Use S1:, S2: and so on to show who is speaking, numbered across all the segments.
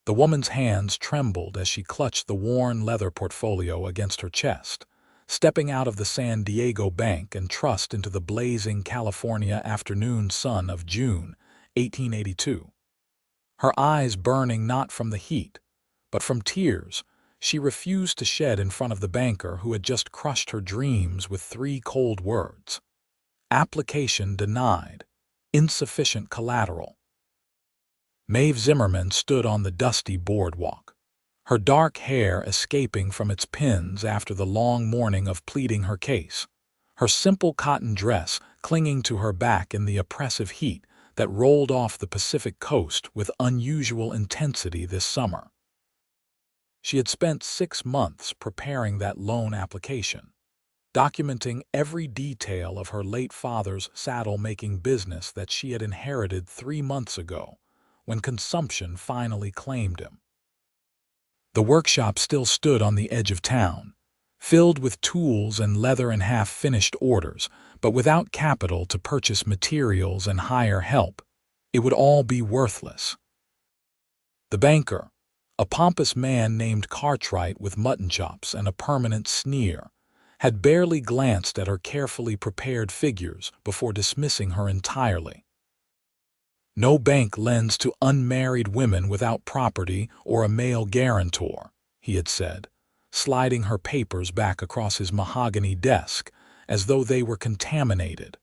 S1: The woman's hands trembled as she clutched the worn leather portfolio against her chest, stepping out of the San Diego bank and thrust into the blazing California afternoon sun of June 1882. Her eyes burning not from the heat, but from tears she refused to shed in front of the banker who had just crushed her dreams with 3 cold words. Application denied. Insufficient collateral. Maeve Zimmerman stood on the dusty boardwalk, her dark hair escaping from its pins after the long morning of pleading her case, her simple cotton dress clinging to her back in the oppressive heat that rolled off the Pacific coast with unusual intensity this summer. She had spent 6 months preparing that loan application, documenting every detail of her late father's saddle-making business that she had inherited 3 months ago, when consumption finally claimed him. The workshop still stood on the edge of town, filled with tools and leather and half-finished orders, but without capital to purchase materials and hire help, it would all be worthless. The banker, a pompous man named Cartwright with mutton chops and a permanent sneer, had barely glanced at her carefully prepared figures before dismissing her entirely. No bank lends to unmarried women without property or a male guarantor, he had said, sliding her papers back across his mahogany desk as though they were contaminated.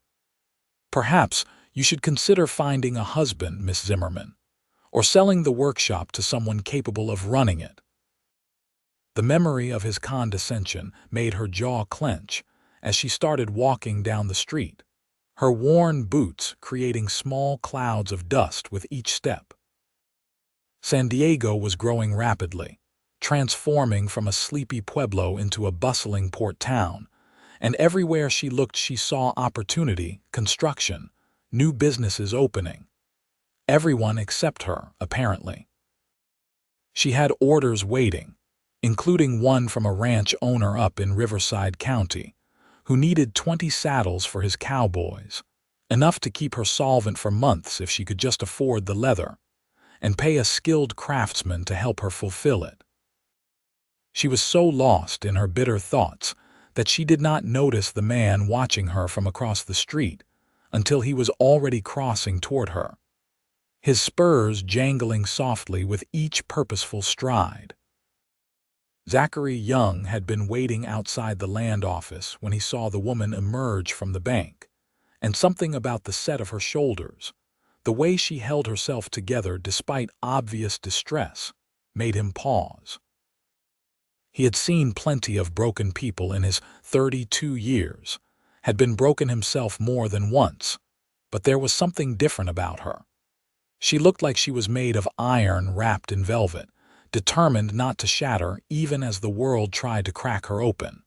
S1: Perhaps you should consider finding a husband, Miss Zimmerman, or selling the workshop to someone capable of running it. The memory of his condescension made her jaw clench as she started walking down the street, her worn boots creating small clouds of dust with each step. San Diego was growing rapidly, transforming from a sleepy pueblo into a bustling port town, and everywhere she looked she saw opportunity, construction, new businesses opening. Everyone except her, apparently. She had orders waiting, including one from a ranch owner up in Riverside County, who needed 20 saddles for his cowboys, enough to keep her solvent for months if she could just afford the leather, and pay a skilled craftsman to help her fulfill it. She was so lost in her bitter thoughts that she did not notice the man watching her from across the street until he was already crossing toward her, his spurs jangling softly with each purposeful stride. Zachary Young had been waiting outside the land office when he saw the woman emerge from the bank, and something about the set of her shoulders, the way she held herself together despite obvious distress, made him pause. He had seen plenty of broken people in his 32 years, had been broken himself more than once, but there was something different about her. She looked like she was made of iron wrapped in velvet, determined not to shatter even as the world tried to crack her open.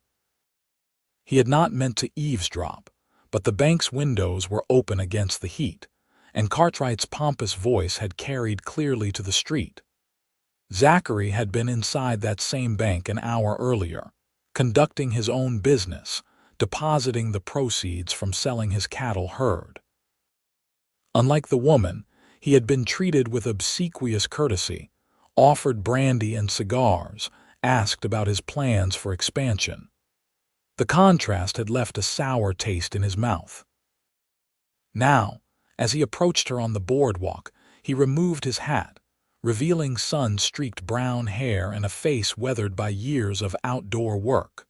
S1: He had not meant to eavesdrop, but the bank's windows were open against the heat, and Cartwright's pompous voice had carried clearly to the street. Zachary had been inside that same bank an hour earlier, conducting his own business, depositing the proceeds from selling his cattle herd. Unlike the woman, he had been treated with obsequious courtesy, offered brandy and cigars, asked about his plans for expansion. The contrast had left a sour taste in his mouth. Now, as he approached her on the boardwalk, he removed his hat, revealing sun-streaked brown hair and a face weathered by years of outdoor work.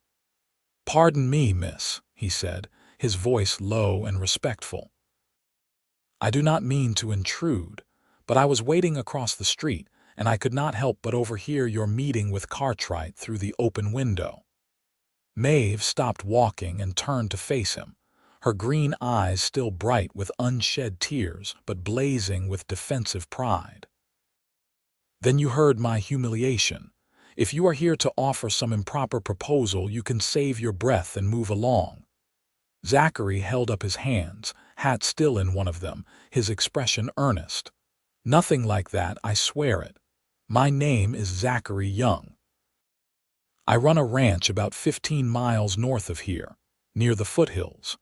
S1: "Pardon me, miss," he said, his voice low and respectful. "I do not mean to intrude, but I was waiting across the street, and I could not help but overhear your meeting with Cartwright through the open window." Maeve stopped walking and turned to face him, her green eyes still bright with unshed tears but blazing with defensive pride. "Then you heard my humiliation. If you are here to offer some improper proposal, you can save your breath and move along." Zachary held up his hands, hat still in one of them, his expression earnest. "Nothing like that, I swear it. My name is Zachary Young. I run a ranch about 15 miles north of here, near the foothills.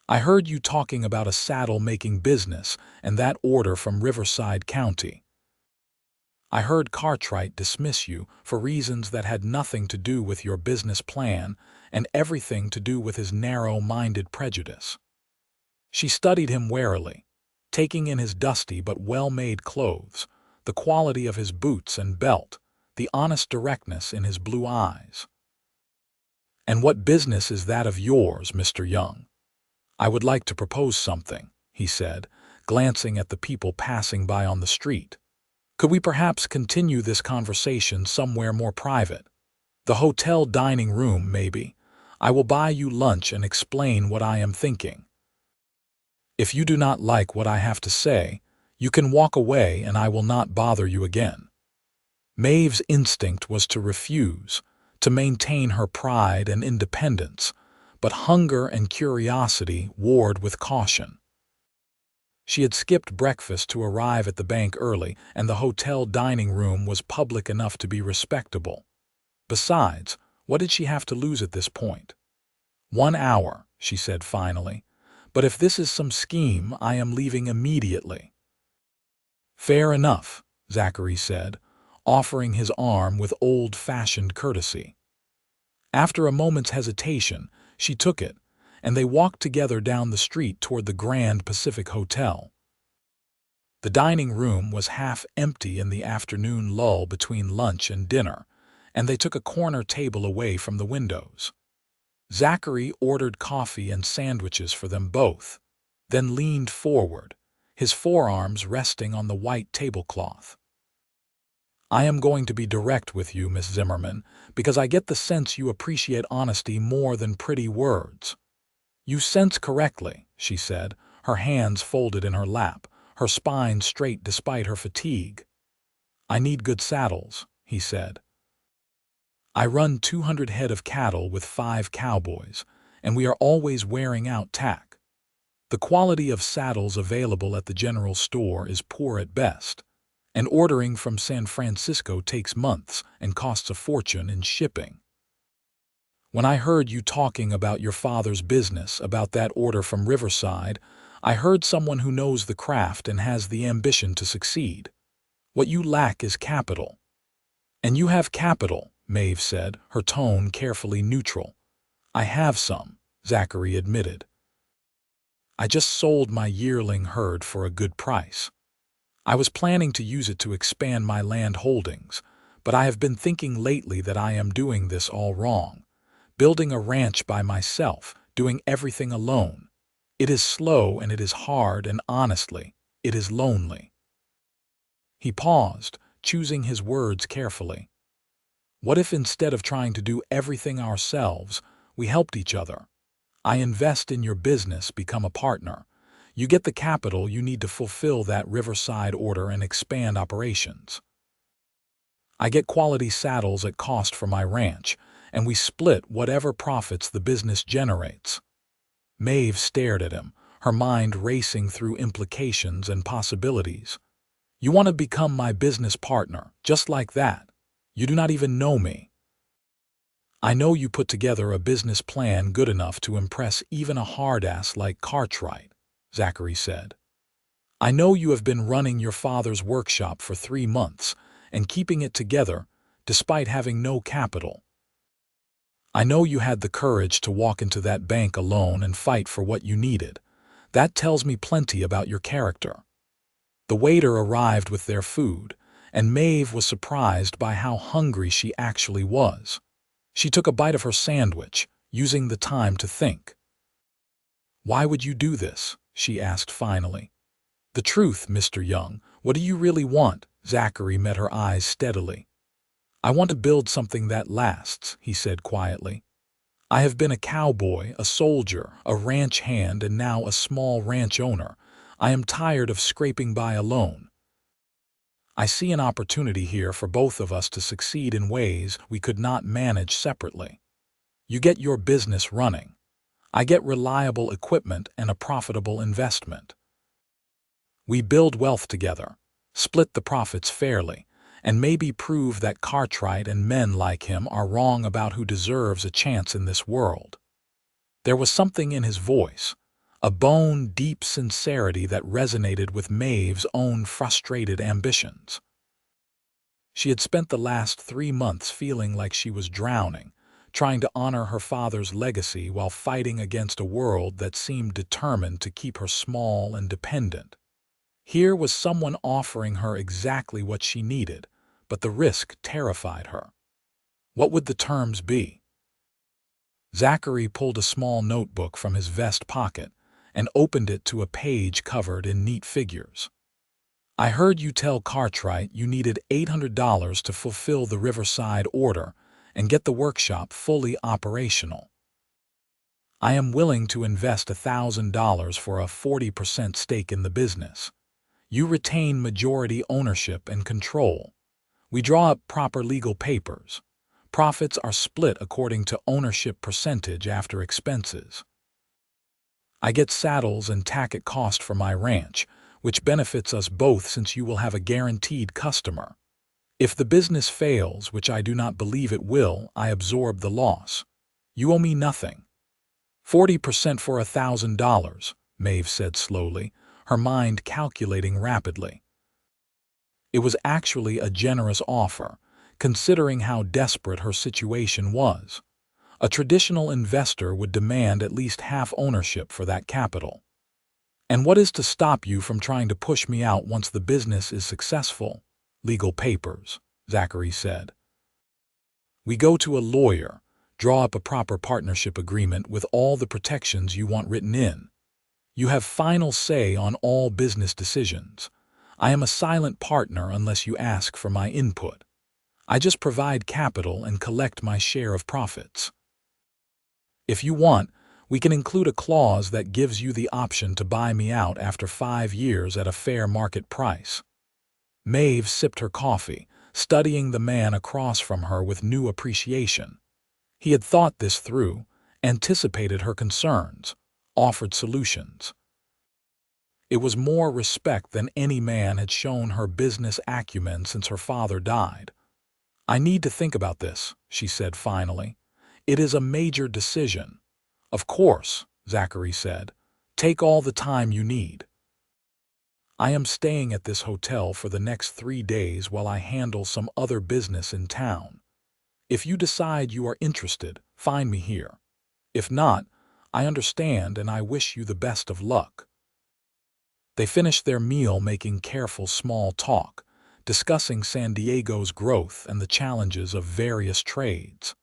S1: I heard you talking about a saddle-making business and that order from Riverside County. I heard Cartwright dismiss you for reasons that had nothing to do with your business plan and everything to do with his narrow-minded prejudice. She studied him warily, taking in his dusty but well-made clothes, the quality of his boots and belt, the honest directness in his blue eyes. "And what business is that of yours, Mr. Young? I would like to propose something," he said, glancing at the people passing by on the street. "Could we perhaps continue this conversation somewhere more private? The hotel dining room, maybe. I will buy you lunch and explain what I am thinking. If you do not like what I have to say, you can walk away and I will not bother you again." Maeve's instinct was to refuse, to maintain her pride and independence, but hunger and curiosity warred with caution. She had skipped breakfast to arrive at the bank early, and the hotel dining room was public enough to be respectable. Besides, what did she have to lose at this point? 1 hour, she said finally. But if this is some scheme, I am leaving immediately. Fair enough, Zachary said, offering his arm with old-fashioned courtesy. After a moment's hesitation, she took it, and they walked together down the street toward the Grand Pacific Hotel. The dining room was half empty in the afternoon lull between lunch and dinner, and they took a corner table away from the windows. Zachary ordered coffee and sandwiches for them both, then leaned forward, his forearms resting on the white tablecloth. "I am going to be direct with you, Miss Zimmerman, because I get the sense you appreciate honesty more than pretty words." "You sense correctly," she said, her hands folded in her lap, her spine straight despite her fatigue. "I need good saddles," he said. "I run 200 head of cattle with 5 cowboys, and we are always wearing out tack. The quality of saddles available at the general store is poor at best, and ordering from San Francisco takes months and costs a fortune in shipping. When I heard you talking about your father's business, about that order from Riverside, I heard someone who knows the craft and has the ambition to succeed. What you lack is capital." "And you have capital," Maeve said, her tone carefully neutral. "I have some," Zachary admitted. "I just sold my yearling herd for a good price. I was planning to use it to expand my land holdings, but I have been thinking lately that I am doing this all wrong. Building a ranch by myself, doing everything alone. It is slow and it is hard and honestly, it is lonely." He paused, choosing his words carefully. "What if instead of trying to do everything ourselves, we helped each other? I invest in your business, become a partner. You get the capital you need to fulfill that Riverside order and expand operations. I get quality saddles at cost for my ranch, and we split whatever profits the business generates." Maeve stared at him, her mind racing through implications and possibilities. "You want to become my business partner, just like that? You do not even know me." "I know you put together a business plan good enough to impress even a hard-ass like Cartwright," Zachary said. "I know you have been running your father's workshop for 3 months and keeping it together despite having no capital. I know you had the courage to walk into that bank alone and fight for what you needed. That tells me plenty about your character." The waiter arrived with their food, and Maeve was surprised by how hungry she actually was. She took a bite of her sandwich, using the time to think. "Why would you do this?" she asked finally. "The truth, Mr. Young, what do you really want?" Zachary met her eyes steadily. "I want to build something that lasts," he said quietly. "I have been a cowboy, a soldier, a ranch hand, and now a small ranch owner. I am tired of scraping by alone. I see an opportunity here for both of us to succeed in ways we could not manage separately. You get your business running. I get reliable equipment and a profitable investment. We build wealth together, split the profits fairly, and maybe prove that Cartwright and men like him are wrong about who deserves a chance in this world." There was something in his voice, a bone-deep sincerity that resonated with Maeve's own frustrated ambitions. She had spent the last 3 months feeling like she was drowning, trying to honor her father's legacy while fighting against a world that seemed determined to keep her small and dependent. Here was someone offering her exactly what she needed, but the risk terrified her. What would the terms be? Zachary pulled a small notebook from his vest pocket and opened it to a page covered in neat figures. I heard you tell Cartwright you needed $800 to fulfill the Riverside order and get the workshop fully operational. I am willing to invest $1,000 for a 40% stake in the business. You retain majority ownership and control. We draw up proper legal papers. Profits are split according to ownership percentage after expenses. I get saddles and tack at cost for my ranch, which benefits us both since you will have a guaranteed customer. If the business fails, which I do not believe it will, I absorb the loss. You owe me nothing. 40% for $1,000, Maeve said slowly, her mind calculating rapidly. It was actually a generous offer, considering how desperate her situation was. A traditional investor would demand at least half ownership for that capital. And what is to stop you from trying to push me out once the business is successful? Legal papers, Zachary said. We go to a lawyer, draw up a proper partnership agreement with all the protections you want written in. You have final say on all business decisions. I am a silent partner unless you ask for my input. I just provide capital and collect my share of profits. If you want, we can include a clause that gives you the option to buy me out after 5 years at a fair market price. Maeve sipped her coffee, studying the man across from her with new appreciation. He had thought this through, anticipated her concerns, offered solutions. It was more respect than any man had shown her business acumen since her father died. I need to think about this, she said finally. It is a major decision. Of course, Zachary said. Take all the time you need. I am staying at this hotel for the next 3 days while I handle some other business in town. If you decide you are interested, find me here. If not, I understand and I wish you the best of luck. They finished their meal making careful small talk, discussing San Diego's growth and the challenges of various trades.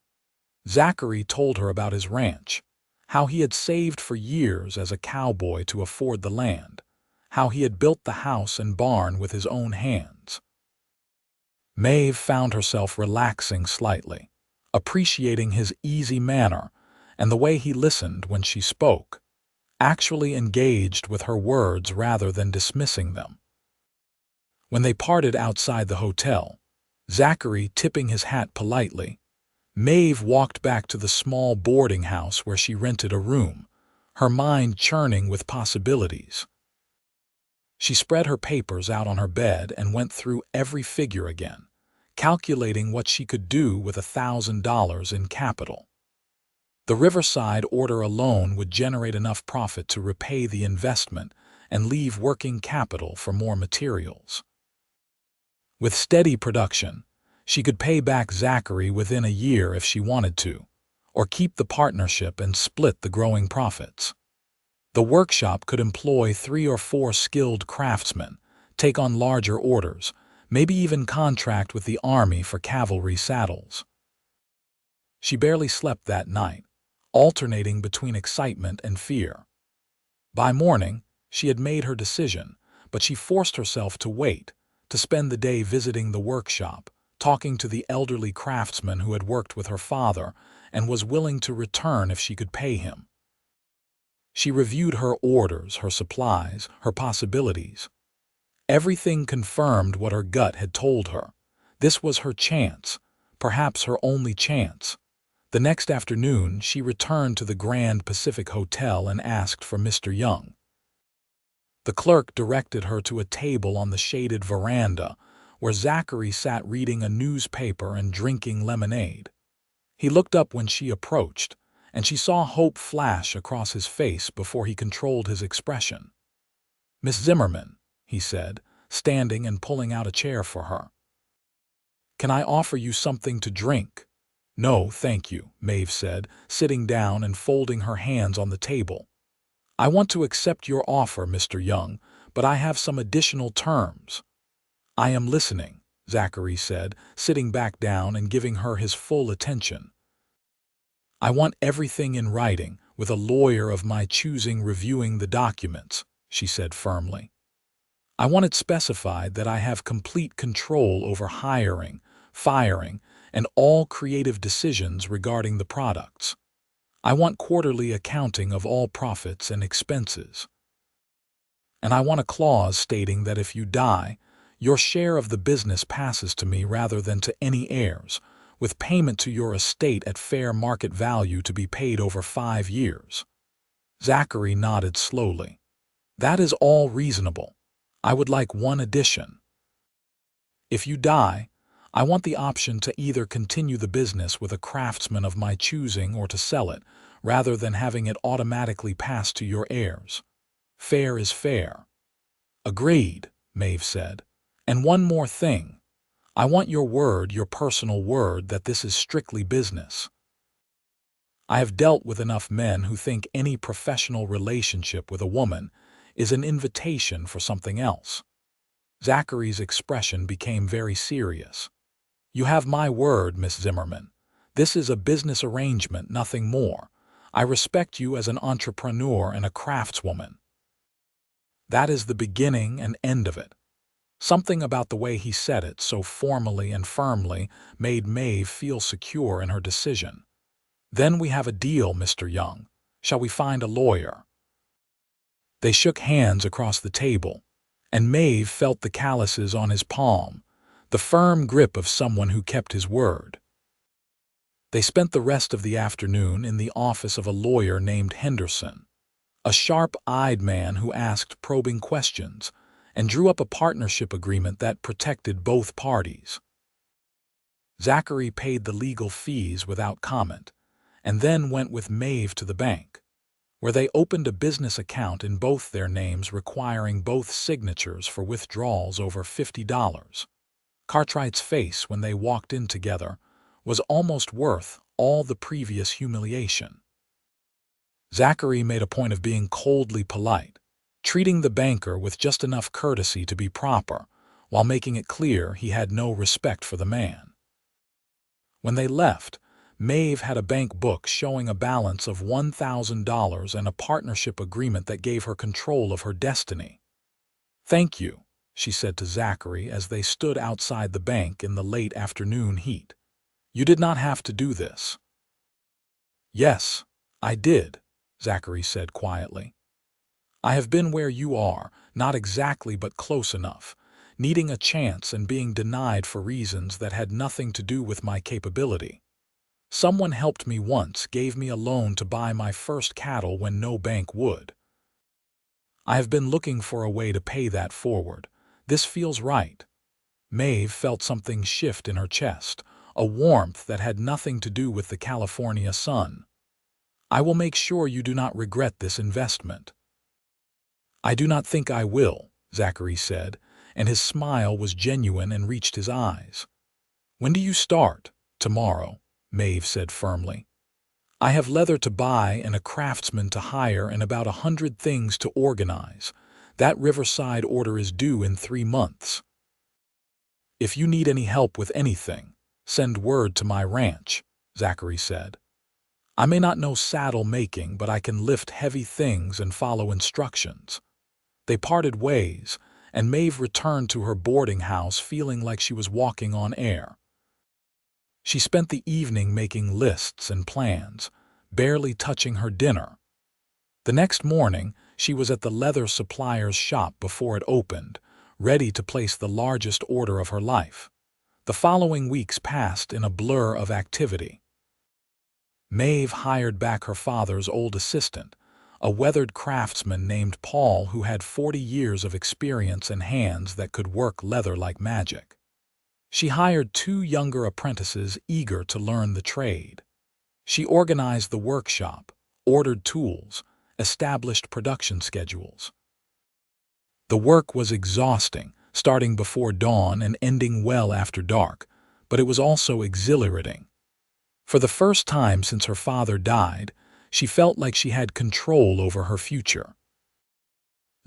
S1: Zachary told her about his ranch, how he had saved for years as a cowboy to afford the land, how he had built the house and barn with his own hands. Maeve found herself relaxing slightly, appreciating his easy manner and the way he listened when she spoke, actually engaged with her words rather than dismissing them. When they parted outside the hotel, Zachary tipping his hat politely, Maeve walked back to the small boarding house where she rented a room, her mind churning with possibilities. She spread her papers out on her bed and went through every figure again, calculating what she could do with $1,000 in capital. The Riverside order alone would generate enough profit to repay the investment and leave working capital for more materials. With steady production, she could pay back Zachary within a year if she wanted to, or keep the partnership and split the growing profits. The workshop could employ 3 or 4 skilled craftsmen, take on larger orders, maybe even contract with the army for cavalry saddles. She barely slept that night, alternating between excitement and fear. By morning, she had made her decision, but she forced herself to wait, to spend the day visiting the workshop, talking to the elderly craftsman who had worked with her father and was willing to return if she could pay him. She reviewed her orders, her supplies, her possibilities. Everything confirmed what her gut had told her. This was her chance, perhaps her only chance. The next afternoon, she returned to the Grand Pacific Hotel and asked for Mr. Young. The clerk directed her to a table on the shaded veranda, where Zachary sat reading a newspaper and drinking lemonade. He looked up when she approached, and she saw hope flash across his face before he controlled his expression. "Miss Zimmerman," he said, standing and pulling out a chair for her. Can I offer you something to drink?" "No, thank you," Maeve said, sitting down and folding her hands on the table. "I want to accept your offer, Mr. Young, but I have some additional terms." "I am listening," Zachary said, sitting back down and giving her his full attention. "I want everything in writing, with a lawyer of my choosing reviewing the documents," she said firmly. "I want it specified that I have complete control over hiring, firing, and all creative decisions regarding the products. I want quarterly accounting of all profits and expenses. And I want a clause stating that if you die, your share of the business passes to me rather than to any heirs, with payment to your estate at fair market value to be paid over 5 years." Zachary nodded slowly. "That is all reasonable. I would like one addition. If you die, I want the option to either continue the business with a craftsman of my choosing or to sell it, rather than having it automatically pass to your heirs. Fair is fair." "Agreed," Maeve said. "And one more thing. I want your word, your personal word, that this is strictly business. I have dealt with enough men who think any professional relationship with a woman is an invitation for something else." Zachary's expression became very serious. "You have my word, Miss Zimmerman. This is a business arrangement, nothing more. I respect you as an entrepreneur and a craftswoman." That is the beginning and end of it. Something about the way he said it so formally and firmly made Maeve feel secure in her decision. "Then we have a deal, Mr. Young. Shall we find a lawyer?" They shook hands across the table, and Maeve felt the calluses on his palm, the firm grip of someone who kept his word. They spent the rest of the afternoon in the office of a lawyer named Henderson, a sharp-eyed man who asked probing questions and drew up a partnership agreement that protected both parties. Zachary paid the legal fees without comment, and then went with Maeve to the bank, where they opened a business account in both their names requiring both signatures for withdrawals over $50. Cartwright's face when they walked in together was almost worth all the previous humiliation. Zachary made a point of being coldly polite, treating the banker with just enough courtesy to be proper, while making it clear he had no respect for the man. When they left, Maeve had a bank book showing a balance of $1,000 and a partnership agreement that gave her control of her destiny. "Thank you," she said to Zachary as they stood outside the bank in the late afternoon heat. "You did not have to do this." "Yes, I did," Zachary said quietly. "I have been where you are, not exactly but close enough, needing a chance and being denied for reasons that had nothing to do with my capability. Someone helped me once, gave me a loan to buy my first cattle when no bank would. I have been looking for a way to pay that forward. This feels right." Maeve felt something shift in her chest, a warmth that had nothing to do with the California sun. "I will make sure you do not regret this investment." "I do not think I will," Zachary said, and his smile was genuine and reached his eyes. "When do you start?" "Tomorrow," Maeve said firmly. "I have leather to buy and a craftsman to hire and about 100 things to organize. That Riverside order is due in 3 months. If you need any help with anything, send word to my ranch," Zachary said. "I may not know saddle making, but I can lift heavy things and follow instructions." They parted ways, and Maeve returned to her boarding house feeling like she was walking on air. She spent the evening making lists and plans, barely touching her dinner. The next morning, she was at the leather supplier's shop before it opened, ready to place the largest order of her life. The following weeks passed in a blur of activity. Maeve hired back her father's old assistant, a weathered craftsman named Paul who had 40 years of experience and hands that could work leather like magic. She hired 2 younger apprentices eager to learn the trade. She organized the workshop, ordered tools, established production schedules. The work was exhausting, starting before dawn and ending well after dark, but it was also exhilarating. For the first time since her father died, she felt like she had control over her future.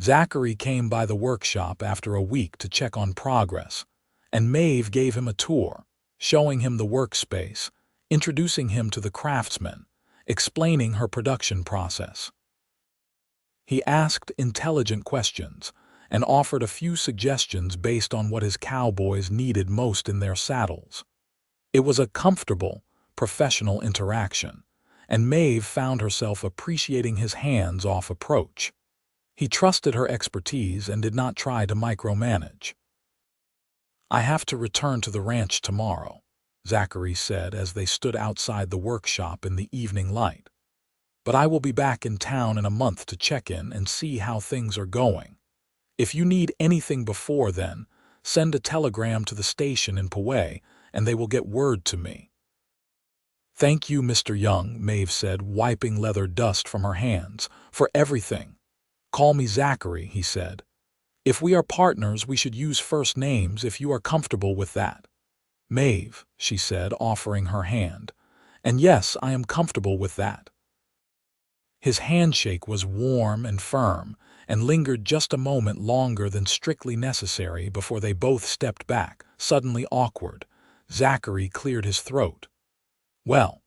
S1: Zachary came by the workshop after a week to check on progress, and Maeve gave him a tour, showing him the workspace, introducing him to the craftsmen, explaining her production process. He asked intelligent questions and offered a few suggestions based on what his cowboys needed most in their saddles. It was a comfortable, professional interaction, and Maeve found herself appreciating his hands-off approach. He trusted her expertise and did not try to micromanage. "I have to return to the ranch tomorrow," Zachary said as they stood outside the workshop in the evening light. "But I will be back in town in a month to check in and see how things are going. If you need anything before then, send a telegram to the station in Poway and they will get word to me." "Thank you, Mr. Young," Maeve said, wiping leather dust from her hands, "for everything." "Call me Zachary," he said. "If we are partners, we should use first names if you are comfortable with that." "Maeve," she said, offering her hand. "And yes, I am comfortable with that." His handshake was warm and firm, and lingered just a moment longer than strictly necessary before they both stepped back, suddenly awkward. Zachary cleared his throat. "Well,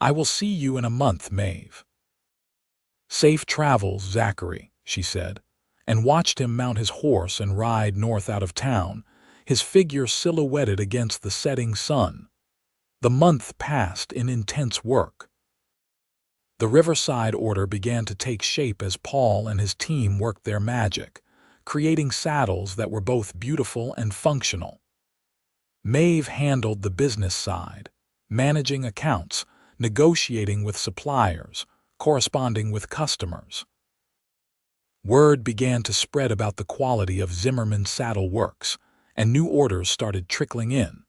S1: I will see you in a month, Maeve." "Safe travels, Zachary," she said, and watched him mount his horse and ride north out of town, his figure silhouetted against the setting sun. The month passed in intense work. The Riverside order began to take shape as Paul and his team worked their magic, creating saddles that were both beautiful and functional. Maeve handled the business side, managing accounts, negotiating with suppliers, corresponding with customers. Word began to spread about the quality of Zimmerman Saddle Works, and new orders started trickling in.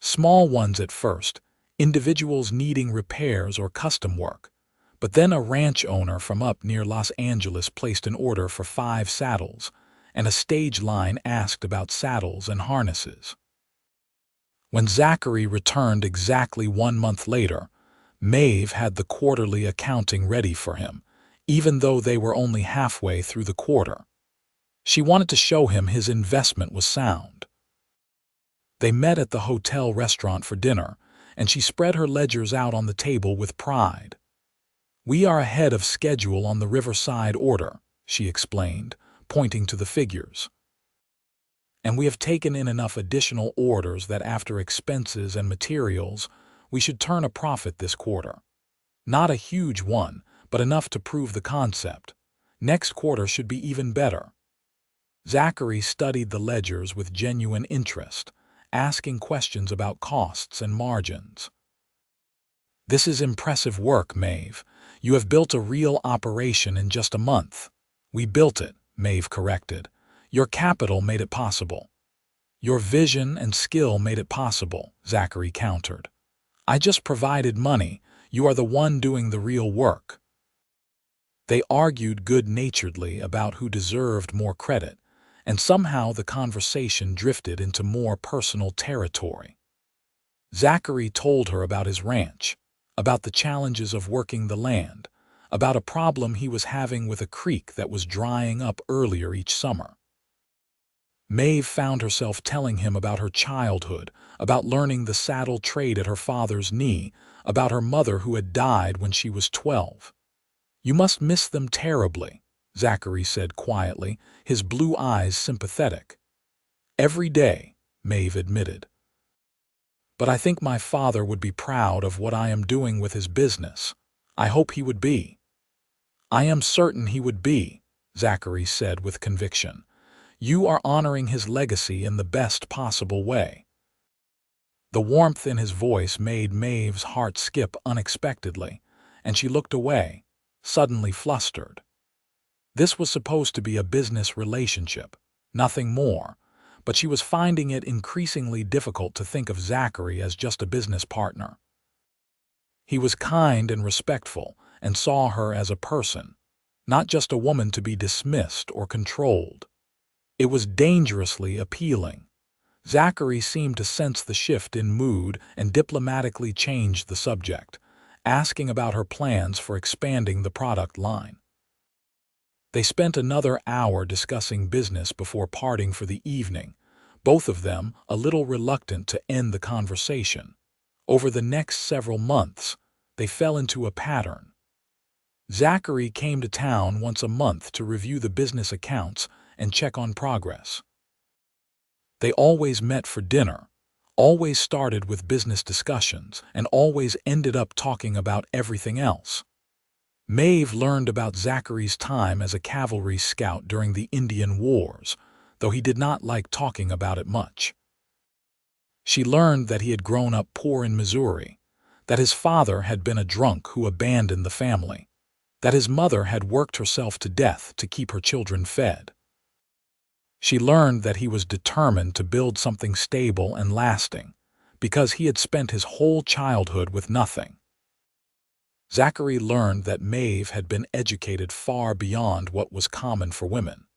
S1: Small ones at first, individuals needing repairs or custom work, but then a ranch owner from up near Los Angeles placed an order for 5 saddles, and a stage line asked about saddles and harnesses. When Zachary returned exactly 1 month later, Maeve had the quarterly accounting ready for him, even though they were only halfway through the quarter. She wanted to show him his investment was sound. They met at the hotel restaurant for dinner, and she spread her ledgers out on the table with pride. "We are ahead of schedule on the Riverside order," she explained, pointing to the figures. "And we have taken in enough additional orders that after expenses and materials, we should turn a profit this quarter. Not a huge one, but enough to prove the concept. Next quarter should be even better." Zachary studied the ledgers with genuine interest, asking questions about costs and margins. "This is impressive work, Maeve. You have built a real operation in just a month." "We built it," Maeve corrected. "Your capital made it possible." "Your vision and skill made it possible," Zachary countered. "I just provided money. You are the one doing the real work." They argued good-naturedly about who deserved more credit, and somehow the conversation drifted into more personal territory. Zachary told her about his ranch, about the challenges of working the land, about a problem he was having with a creek that was drying up earlier each summer. Maeve found herself telling him about her childhood, about learning the saddle trade at her father's knee, about her mother who had died when she was 12. "You must miss them terribly," Zachary said quietly, his blue eyes sympathetic. "Every day," Maeve admitted. "But I think my father would be proud of what I am doing with his business. I hope he would be." "I am certain he would be," Zachary said with conviction. "You are honoring his legacy in the best possible way." The warmth in his voice made Maeve's heart skip unexpectedly, and she looked away, suddenly flustered. This was supposed to be a business relationship, nothing more, but she was finding it increasingly difficult to think of Zachary as just a business partner. He was kind and respectful and saw her as a person, not just a woman to be dismissed or controlled. It was dangerously appealing. Zachary seemed to sense the shift in mood and diplomatically changed the subject, asking about her plans for expanding the product line. They spent another hour discussing business before parting for the evening, both of them a little reluctant to end the conversation. Over the next several months, they fell into a pattern. Zachary came to town once a month to review the business accounts and check on progress. They always met for dinner, always started with business discussions, and always ended up talking about everything else. Maeve learned about Zachary's time as a cavalry scout during the Indian Wars, though he did not like talking about it much. She learned that he had grown up poor in Missouri, that his father had been a drunk who abandoned the family, that his mother had worked herself to death to keep her children fed. She learned that he was determined to build something stable and lasting, because he had spent his whole childhood with nothing. Zachary learned that Maeve had been educated far beyond what was common for women,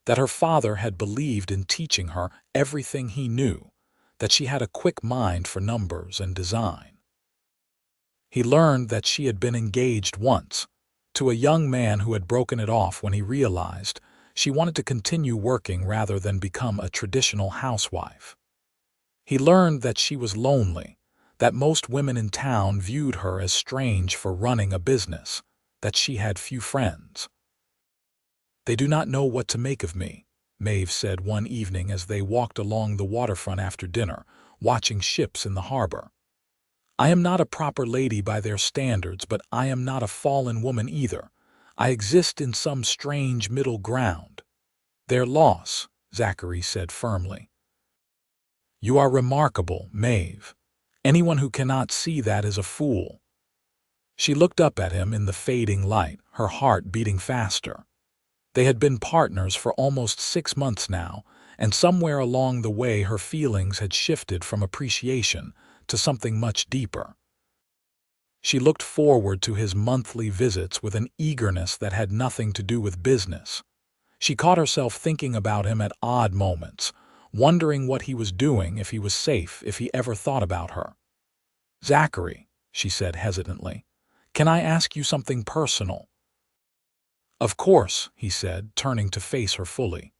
S1: that her father had believed in teaching her everything he knew, that she had a quick mind for numbers and design. He learned that she had been engaged once, to a young man who had broken it off when he realized she wanted to continue working rather than become a traditional housewife. He learned that she was lonely, that most women in town viewed her as strange for running a business, that she had few friends. "They do not know what to make of me," Maeve said one evening as they walked along the waterfront after dinner, watching ships in the harbor. "I am not a proper lady by their standards, but I am not a fallen woman either. I exist in some strange middle ground." "Their loss," Zachary said firmly. "You are remarkable, Maeve. Anyone who cannot see that is a fool." She looked up at him in the fading light, her heart beating faster. They had been partners for almost 6 months now, and somewhere along the way her feelings had shifted from appreciation to something much deeper. She looked forward to his monthly visits with an eagerness that had nothing to do with business. She caught herself thinking about him at odd moments, wondering what he was doing, if he was safe, if he ever thought about her. "Zachary," she said hesitantly, "can I ask you something personal?" "Of course," he said, turning to face her fully.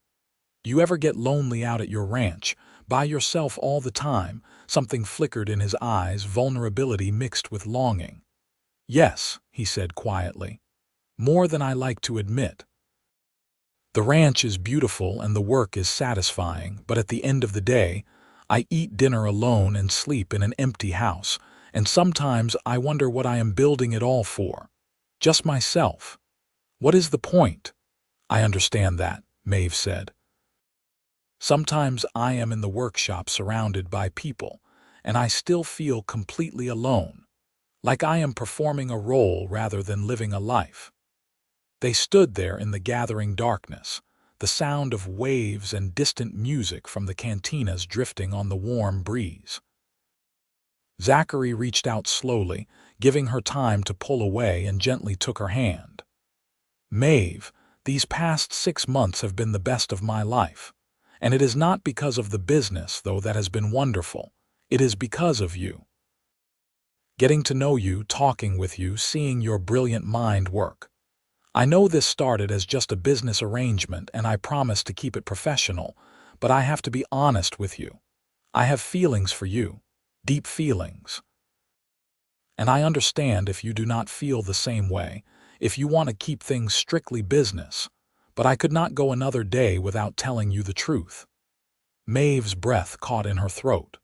S1: "You ever get lonely out at your ranch, by yourself all the time?" Something flickered in his eyes, vulnerability mixed with longing. "Yes," he said quietly. "More than I like to admit. The ranch is beautiful and the work is satisfying, but at the end of the day, I eat dinner alone and sleep in an empty house, and sometimes I wonder what I am building it all for. Just myself. What is the point?" "I understand that," Maeve said. "Sometimes I am in the workshop surrounded by people, and I still feel completely alone, like I am performing a role rather than living a life." They stood there in the gathering darkness, the sound of waves and distant music from the cantinas drifting on the warm breeze. Zachary reached out slowly, giving her time to pull away, and gently took her hand. "Maeve, these past 6 months have been the best of my life. And it is not because of the business, though that has been wonderful. It is because of you. Getting to know you, talking with you, seeing your brilliant mind work. I know this started as just a business arrangement, and I promise to keep it professional, but I have to be honest with you. I have feelings for you, deep feelings. And I understand if you do not feel the same way, if you want to keep things strictly business, but I could not go another day without telling you the truth." Maeve's breath caught in her throat.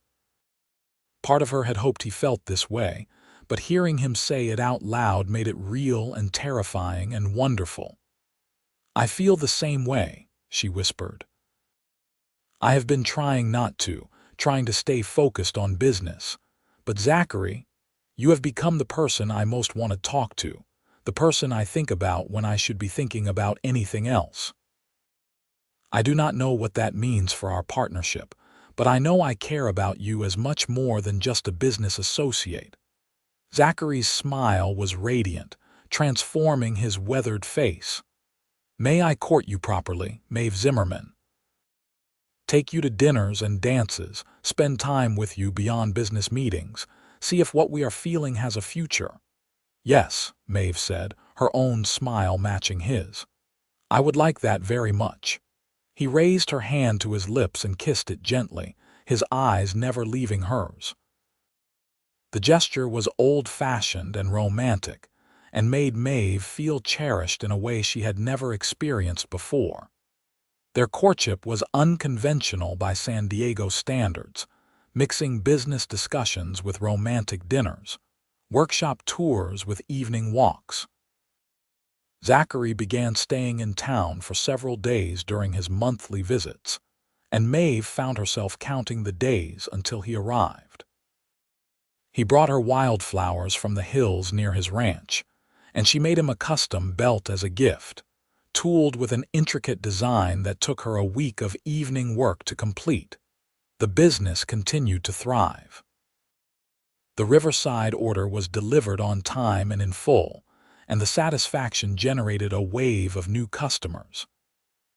S1: Part of her had hoped he felt this way, but hearing him say it out loud made it real and terrifying and wonderful. "I feel the same way," she whispered. "I have been trying not to, trying to stay focused on business. But Zachary, you have become the person I most want to talk to, the person I think about when I should be thinking about anything else. I do not know what that means for our partnership, but I know I care about you as much more than just a business associate." Zachary's smile was radiant, transforming his weathered face. "May I court you properly, Maeve Zimmerman?" take you to dinners and dances, spend time with you beyond business meetings, see if what we are feeling has a future." "Yes," Maeve said, her own smile matching his. "I would like that very much." He raised her hand to his lips and kissed it gently, his eyes never leaving hers. The gesture was old-fashioned and romantic, and made Maeve feel cherished in a way she had never experienced before. Their courtship was unconventional by San Diego standards, mixing business discussions with romantic dinners, workshop tours with evening walks. Zachary began staying in town for several days during his monthly visits, and Maeve found herself counting the days until he arrived. He brought her wildflowers from the hills near his ranch, and she made him a custom belt as a gift, tooled with an intricate design that took her a week of evening work to complete. The business continued to thrive. The Riverside order was delivered on time and in full, and the satisfaction generated a wave of new customers.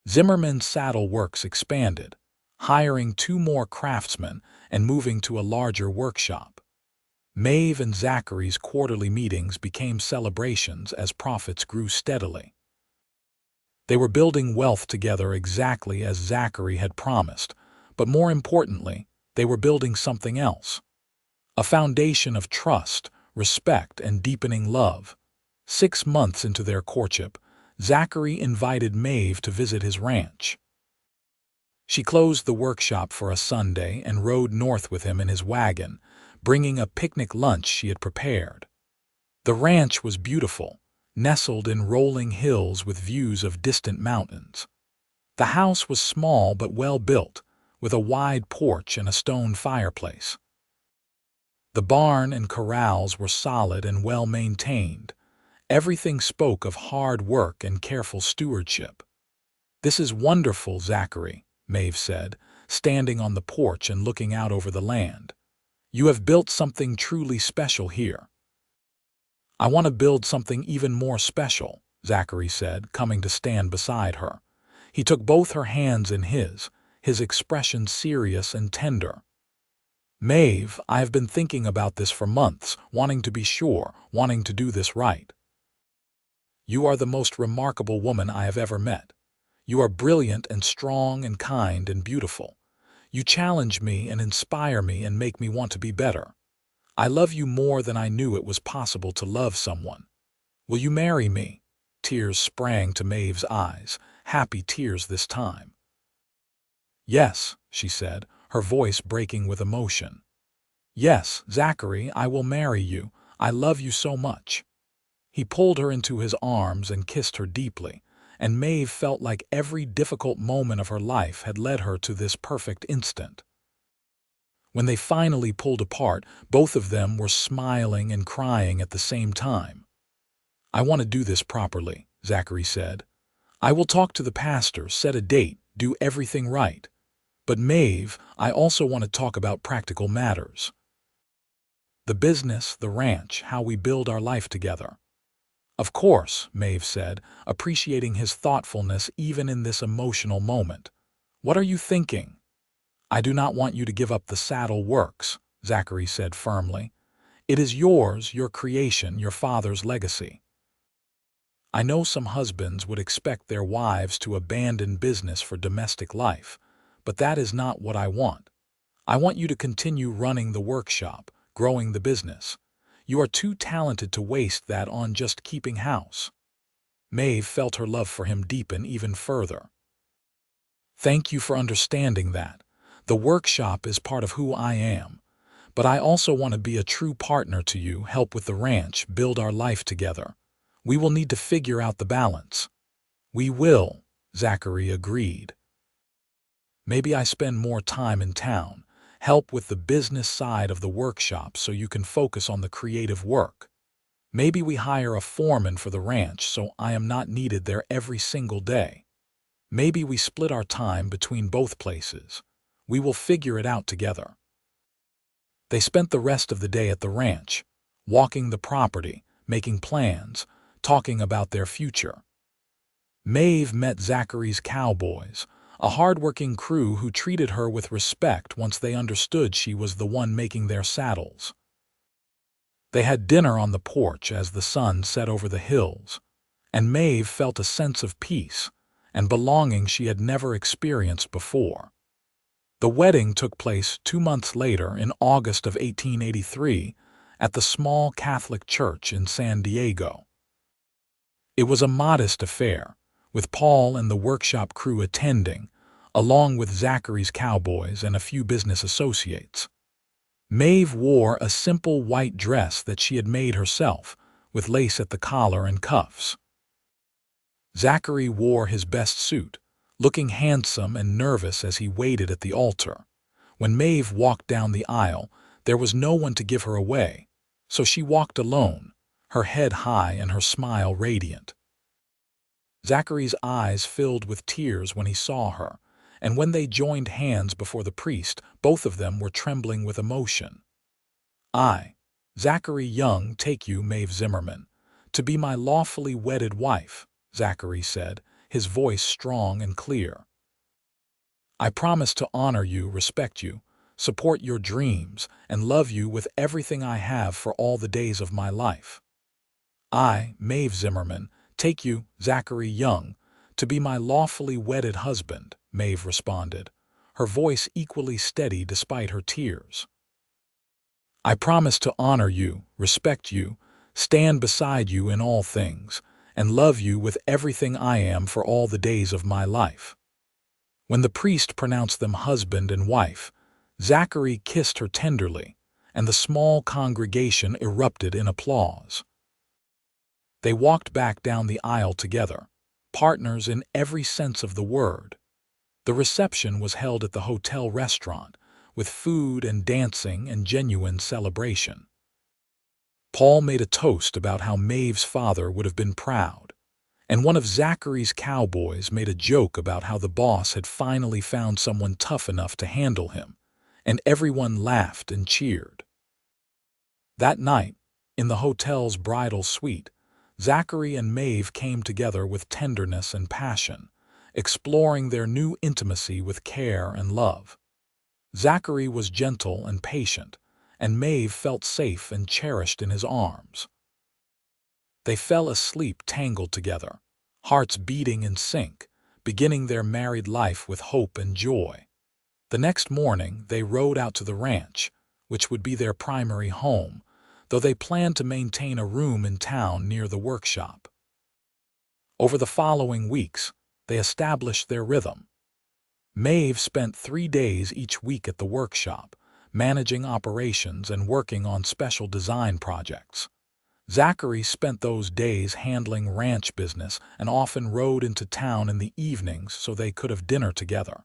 S1: Zimmerman's saddle works expanded, hiring 2 more craftsmen and moving to a larger workshop. Maeve and Zachary's quarterly meetings became celebrations as profits grew steadily. They were building wealth together exactly as Zachary had promised, but more importantly, they were building something else. A foundation of trust, respect, and deepening love. 6 months into their courtship, Zachary invited Maeve to visit his ranch. She closed the workshop for a Sunday and rode north with him in his wagon, bringing a picnic lunch she had prepared. The ranch was beautiful, nestled in rolling hills with views of distant mountains. The house was small but well built, with a wide porch and a stone fireplace. The barn and corrals were solid and well maintained. Everything spoke of hard work and careful stewardship. "This is wonderful, Zachary," Maeve said, standing on the porch and looking out over the land. "You have built something truly special here." "I want to build something even more special," Zachary said, coming to stand beside her. He took both her hands in his expression serious and tender. "Maeve, I have been thinking about this for months, wanting to be sure, wanting to do this right. You are the most remarkable woman I have ever met. You are brilliant and strong and kind and beautiful. You challenge me and inspire me and make me want to be better. I love you more than I knew it was possible to love someone. Will you marry me?" Tears sprang to Maeve's eyes, happy tears this time. "Yes," she said, her voice breaking with emotion. "Yes, Zachary, I will marry you. I love you so much." He pulled her into his arms and kissed her deeply, and Maeve felt like every difficult moment of her life had led her to this perfect instant. When they finally pulled apart, both of them were smiling and crying at the same time. "I want to do this properly," Zachary said. "I will talk to the pastor, set a date, do everything right. But Maeve, I also want to talk about practical matters. The business, the ranch, how we build our life together." "Of course," Maeve said, appreciating his thoughtfulness even in this emotional moment. "What are you thinking?" "I do not want you to give up the saddle works," Zachary said firmly. "It is yours, your creation, your father's legacy. I know some husbands would expect their wives to abandon business for domestic life, but that is not what I want. I want you to continue running the workshop, growing the business. You are too talented to waste that on just keeping house." Maeve felt her love for him deepen even further. "Thank you for understanding that. The workshop is part of who I am. But I also want to be a true partner to you, help with the ranch, build our life together. We will need to figure out the balance." "We will," Zachary agreed. "Maybe I spend more time in town, help with the business side of the workshop so you can focus on the creative work. Maybe we hire a foreman for the ranch so I am not needed there every single day. Maybe we split our time between both places. We will figure it out together." They spent the rest of the day at the ranch, walking the property, making plans, talking about their future. Maeve met Zachary's cowboys, a hard-working crew who treated her with respect once they understood she was the one making their saddles. They had dinner on the porch as the sun set over the hills, and Maeve felt a sense of peace and belonging she had never experienced before. The wedding took place 2 months later in August of 1883 at the small Catholic church in San Diego. It was a modest affair, with Paul and the workshop crew attending, along with Zachary's cowboys and a few business associates. Maeve wore a simple white dress that she had made herself, with lace at the collar and cuffs. Zachary wore his best suit, looking handsome and nervous as he waited at the altar. When Maeve walked down the aisle, there was no one to give her away, so she walked alone, her head high and her smile radiant. Zachary's eyes filled with tears when he saw her, and when they joined hands before the priest, both of them were trembling with emotion. "I, Zachary Young, take you, Maeve Zimmerman, to be my lawfully wedded wife," Zachary said, his voice strong and clear. "I promise to honor you, respect you, support your dreams, and love you with everything I have for all the days of my life. I, Maeve Zimmerman, take you, Zachary Young, to be my lawfully wedded husband," Maeve responded, her voice equally steady despite her tears. "I promise to honor you, respect you, stand beside you in all things, and love you with everything I am for all the days of my life." When the priest pronounced them husband and wife, Zachary kissed her tenderly, and the small congregation erupted in applause. They walked back down the aisle together, partners in every sense of the word. The reception was held at the hotel restaurant, with food and dancing and genuine celebration. Paul made a toast about how Maeve's father would have been proud, and one of Zachary's cowboys made a joke about how the boss had finally found someone tough enough to handle him, and everyone laughed and cheered. That night, in the hotel's bridal suite, Zachary and Maeve came together with tenderness and passion, exploring their new intimacy with care and love. Zachary was gentle and patient, and Maeve felt safe and cherished in his arms. They fell asleep tangled together, hearts beating in sync, beginning their married life with hope and joy. The next morning, they rode out to the ranch, which would be their primary home, though they planned to maintain a room in town near the workshop. Over the following weeks, they established their rhythm. Maeve spent 3 days each week at the workshop, managing operations and working on special design projects. Zachary spent those days handling ranch business and often rode into town in the evenings so they could have dinner together.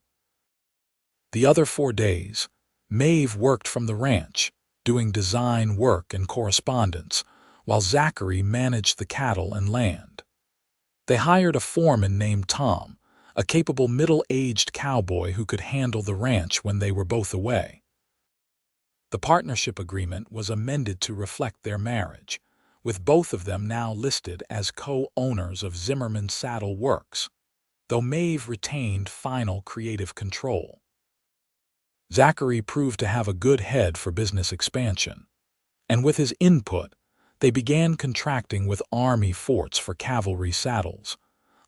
S1: The other 4 days, Maeve worked from the ranch, doing design work and correspondence, while Zachary managed the cattle and land. They hired a foreman named Tom, a capable middle-aged cowboy who could handle the ranch when they were both away. The partnership agreement was amended to reflect their marriage, with both of them now listed as co-owners of Zimmerman Saddle Works, though Maeve retained final creative control. Zachary proved to have a good head for business expansion, and with his input, they began contracting with Army forts for cavalry saddles,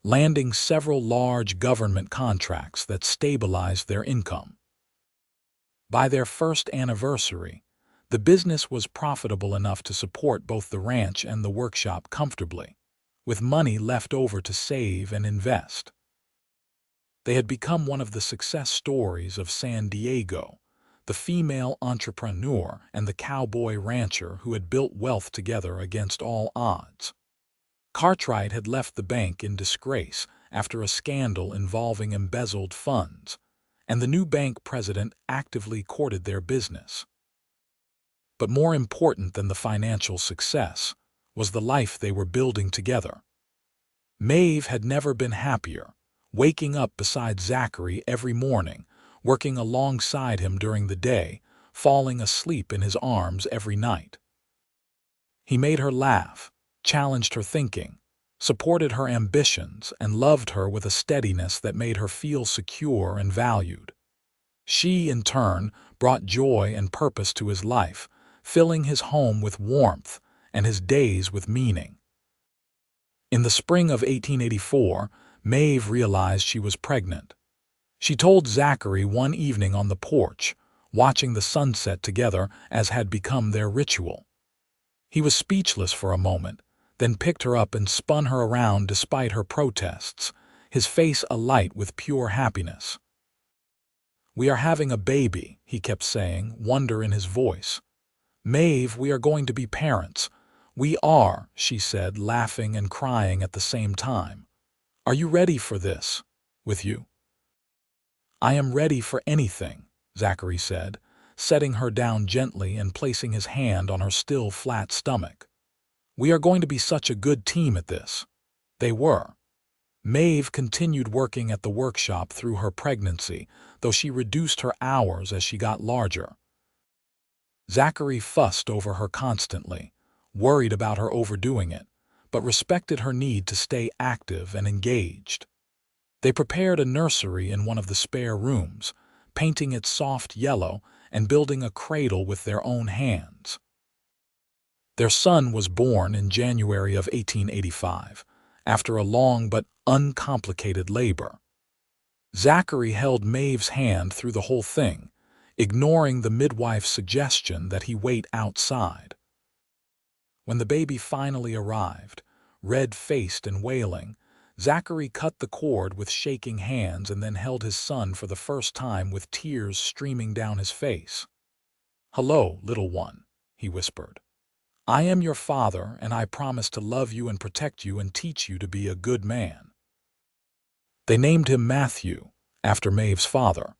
S1: landing several large government contracts that stabilized their income. By their first anniversary, the business was profitable enough to support both the ranch and the workshop comfortably, with money left over to save and invest. They had become one of the success stories of San Diego, the female entrepreneur and the cowboy rancher who had built wealth together against all odds. Cartwright had left the bank in disgrace after a scandal involving embezzled funds, and the new bank president actively courted their business. But more important than the financial success was the life they were building together. Maeve had never been happier, waking up beside Zachary every morning, working alongside him during the day, falling asleep in his arms every night. He made her laugh, challenged her thinking, supported her ambitions, and loved her with a steadiness that made her feel secure and valued. She, in turn, brought joy and purpose to his life, filling his home with warmth and his days with meaning. In the spring of 1884, Maeve realized she was pregnant. She told Zachary one evening on the porch, watching the sunset together as had become their ritual. He was speechless for a moment, then picked her up and spun her around despite her protests, his face alight with pure happiness. "We are having a baby," he kept saying, wonder in his voice. "Maeve, we are going to be parents." "We are," she said, laughing and crying at the same time. "Are you ready for this? With you?" "I am ready for anything," Zachary said, setting her down gently and placing his hand on her still flat stomach. "We are going to be such a good team at this." They were. Maeve continued working at the workshop through her pregnancy, though she reduced her hours as she got larger. Zachary fussed over her constantly, worried about her overdoing it, but respected her need to stay active and engaged. They prepared a nursery in one of the spare rooms, painting it soft yellow and building a cradle with their own hands. Their son was born in January of 1885, after a long but uncomplicated labor. Zachary held Maeve's hand through the whole thing, ignoring the midwife's suggestion that he wait outside. When the baby finally arrived, red-faced and wailing, Zachary cut the cord with shaking hands and then held his son for the first time with tears streaming down his face. "Hello, little one," he whispered. "I am your father, and I promise to love you and protect you and teach you to be a good man." They named him Matthew, after Maeve's father.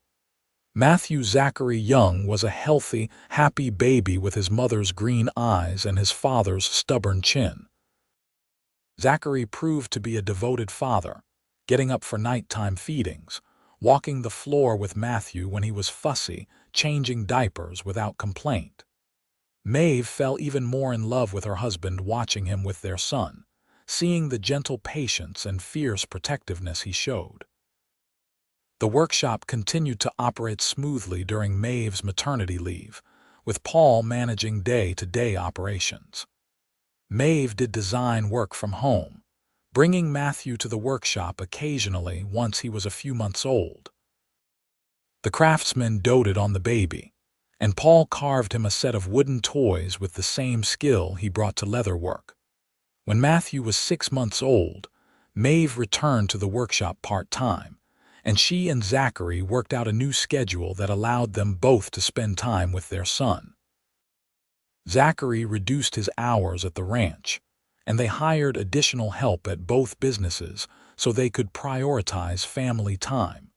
S1: Matthew Zachary Young was a healthy, happy baby with his mother's green eyes and his father's stubborn chin. Zachary proved to be a devoted father, getting up for nighttime feedings, walking the floor with Matthew when he was fussy, changing diapers without complaint. Maeve fell even more in love with her husband watching him with their son, seeing the gentle patience and fierce protectiveness he showed. The workshop continued to operate smoothly during Maeve's maternity leave, with Paul managing day-to-day operations. Maeve did design work from home, bringing Matthew to the workshop occasionally once he was a few months old. The craftsman doted on the baby, and Paul carved him a set of wooden toys with the same skill he brought to leatherwork. When Matthew was 6 months old, Maeve returned to the workshop part-time, and she and Zachary worked out a new schedule that allowed them both to spend time with their son. Zachary reduced his hours at the ranch, and they hired additional help at both businesses so they could prioritize family time.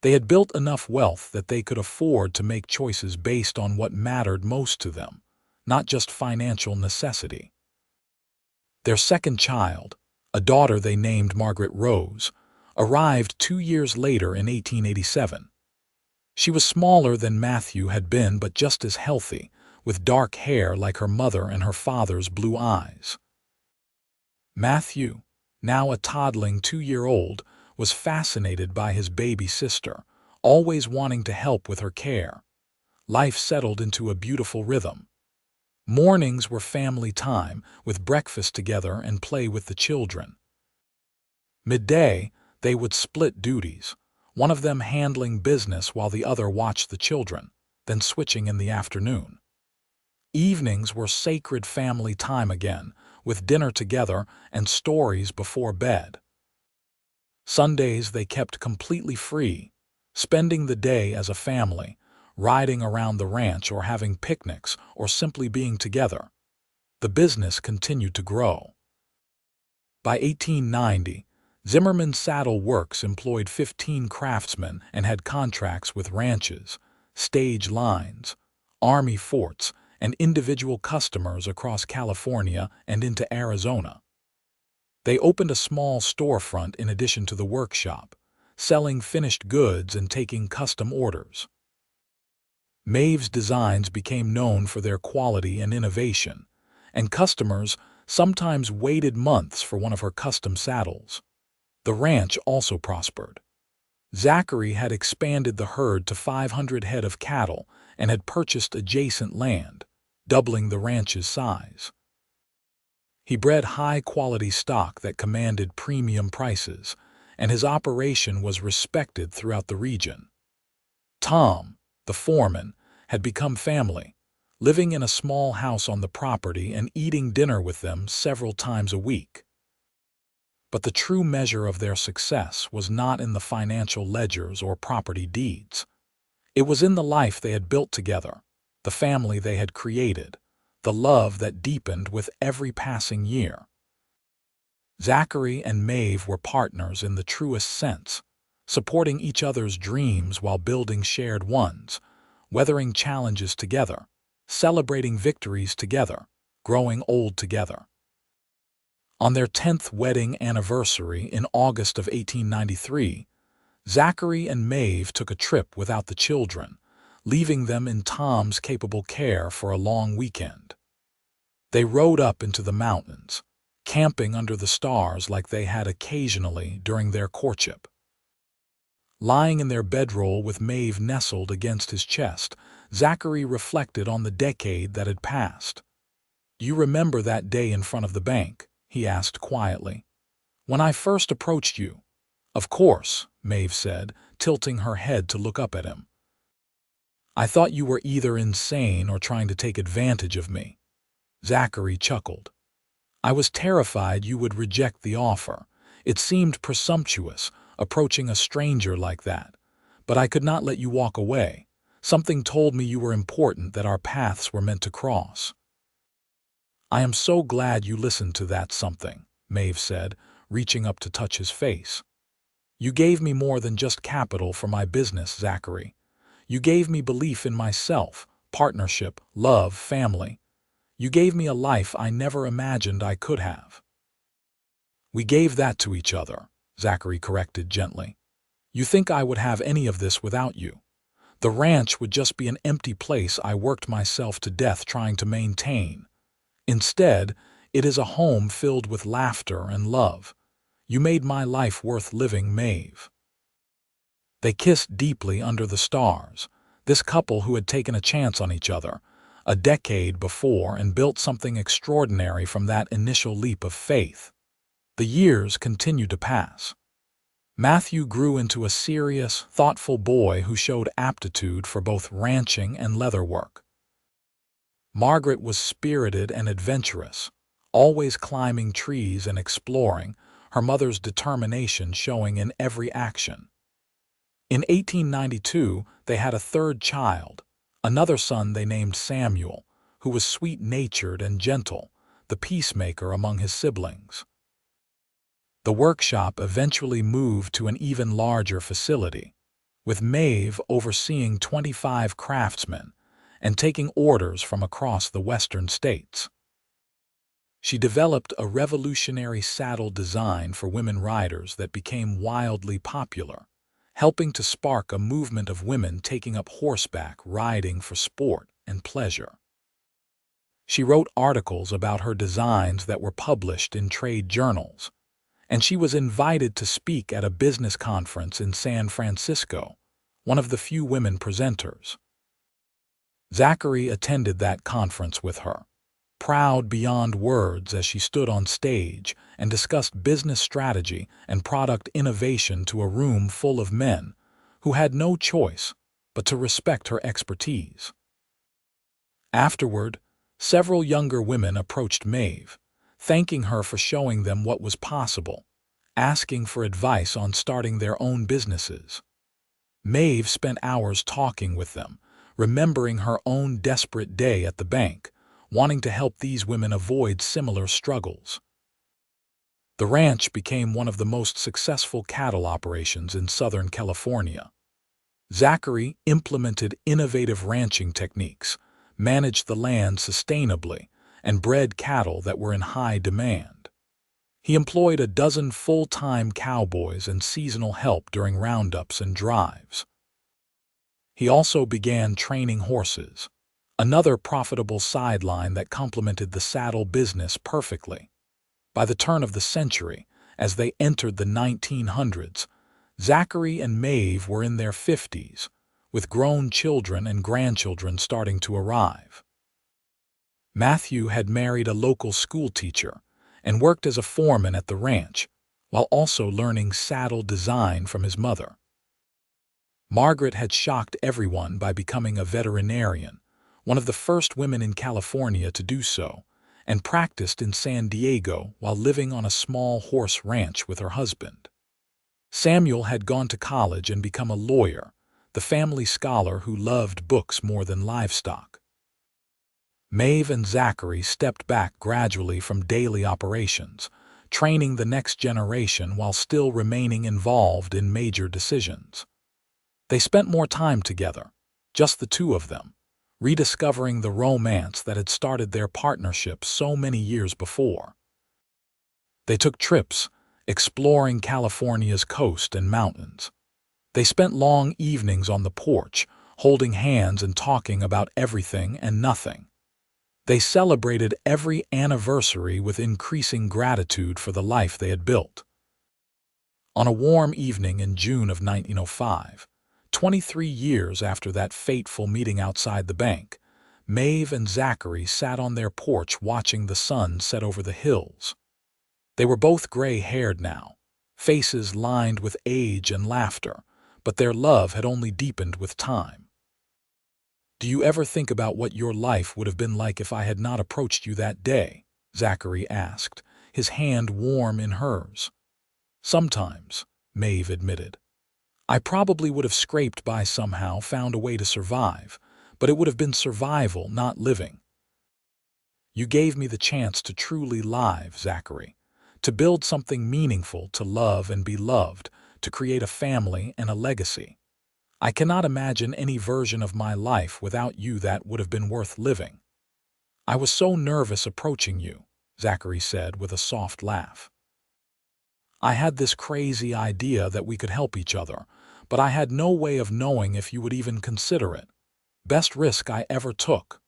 S1: They had built enough wealth that they could afford to make choices based on what mattered most to them, not just financial necessity. Their second child, a daughter they named Margaret Rose, arrived 2 years later in 1887. She was smaller than Matthew had been but just as healthy, with dark hair like her mother and her father's blue eyes. Matthew, now a toddling 2-year-old, was fascinated by his baby sister, always wanting to help with her care. Life settled into a beautiful rhythm. Mornings were family time, with breakfast together and play with the children. Midday, they would split duties, one of them handling business while the other watched the children, then switching in the afternoon. Evenings were sacred family time again, with dinner together and stories before bed. Sundays they kept completely free, spending the day as a family, riding around the ranch or having picnics or simply being together. The business continued to grow. By 1890, Zimmerman Saddle Works employed 15 craftsmen and had contracts with ranches, stage lines, army forts, and individual customers across California and into Arizona. They opened a small storefront in addition to the workshop, selling finished goods and taking custom orders. Maeve's designs became known for their quality and innovation, and customers sometimes waited months for one of her custom saddles. The ranch also prospered. Zachary had expanded the herd to 500 head of cattle and had purchased adjacent land, doubling the ranch's size. He bred high-quality stock that commanded premium prices, and his operation was respected throughout the region. Tom, the foreman, had become family, living in a small house on the property and eating dinner with them several times a week. But the true measure of their success was not in the financial ledgers or property deeds. It was in the life they had built together, the family they had created, the love that deepened with every passing year. Zachary and Maeve were partners in the truest sense, supporting each other's dreams while building shared ones, weathering challenges together, celebrating victories together, growing old together. On their 10th wedding anniversary in August of 1893, Zachary and Maeve took a trip without the children, leaving them in Tom's capable care for a long weekend. They rode up into the mountains, camping under the stars like they had occasionally during their courtship. Lying in their bedroll with Maeve nestled against his chest, Zachary reflected on the decade that had passed. "You remember that day in front of the bank?" he asked quietly. "When I first approached you?" "Of course," Maeve said, tilting her head to look up at him. "I thought you were either insane or trying to take advantage of me." Zachary chuckled. "I was terrified you would reject the offer. It seemed presumptuous, approaching a stranger like that. But I could not let you walk away. Something told me you were important, that our paths were meant to cross." "I am so glad you listened to that something," Maeve said, reaching up to touch his face. "You gave me more than just capital for my business, Zachary. You gave me belief in myself, partnership, love, family. You gave me a life I never imagined I could have." "We gave that to each other," Zachary corrected gently. "You think I would have any of this without you? The ranch would just be an empty place I worked myself to death trying to maintain. Instead, it is a home filled with laughter and love. You made my life worth living, Maeve." They kissed deeply under the stars, this couple who had taken a chance on each other, a decade before, and built something extraordinary from that initial leap of faith. The years continued to pass. Matthew grew into a serious, thoughtful boy who showed aptitude for both ranching and leather work. Margaret was spirited and adventurous, always climbing trees and exploring, her mother's determination showing in every action. In 1892, they had a third child, another son they named Samuel, who was sweet-natured and gentle, the peacemaker among his siblings. The workshop eventually moved to an even larger facility, with Maeve overseeing 25 craftsmen and taking orders from across the western states. She developed a revolutionary saddle design for women riders that became wildly popular, helping to spark a movement of women taking up horseback riding for sport and pleasure. She wrote articles about her designs that were published in trade journals, and she was invited to speak at a business conference in San Francisco, one of the few women presenters. Zachary attended that conference with her, proud beyond words as she stood on stage and discussed business strategy and product innovation to a room full of men who had no choice but to respect her expertise. Afterward, several younger women approached Maeve, thanking her for showing them what was possible, asking for advice on starting their own businesses. Maeve spent hours talking with them, remembering her own desperate day at the bank, wanting to help these women avoid similar struggles. The ranch became one of the most successful cattle operations in Southern California. Zachary implemented innovative ranching techniques, managed the land sustainably, and bred cattle that were in high demand. He employed a dozen full-time cowboys and seasonal help during roundups and drives. He also began training horses, another profitable sideline that complemented the saddle business perfectly. By the turn of the century, as they entered the 1900s, Zachary and Maeve were in their 50s, with grown children and grandchildren starting to arrive. Matthew had married a local schoolteacher and worked as a foreman at the ranch, while also learning saddle design from his mother. Margaret had shocked everyone by becoming a veterinarian, one of the first women in California to do so, and practiced in San Diego while living on a small horse ranch with her husband. Samuel had gone to college and become a lawyer, the family scholar who loved books more than livestock. Maeve and Zachary stepped back gradually from daily operations, training the next generation while still remaining involved in major decisions. They spent more time together, just the two of them, rediscovering the romance that had started their partnership so many years before. They took trips, exploring California's coast and mountains. They spent long evenings on the porch, holding hands and talking about everything and nothing. They celebrated every anniversary with increasing gratitude for the life they had built. On a warm evening in June of 1905, 23 years after that fateful meeting outside the bank, Maeve and Zachary sat on their porch watching the sun set over the hills. They were both gray-haired now, faces lined with age and laughter, but their love had only deepened with time. "Do you ever think about what your life would have been like if I had not approached you that day?" Zachary asked, his hand warm in hers. "Sometimes," Maeve admitted. "I probably would have scraped by somehow, found a way to survive, but it would have been survival, not living. You gave me the chance to truly live, Zachary, to build something meaningful, to love and be loved, to create a family and a legacy. I cannot imagine any version of my life without you that would have been worth living." "I was so nervous approaching you," Zachary said with a soft laugh. "I had this crazy idea that we could help each other, but I had no way of knowing if you would even consider it. Best risk I ever took."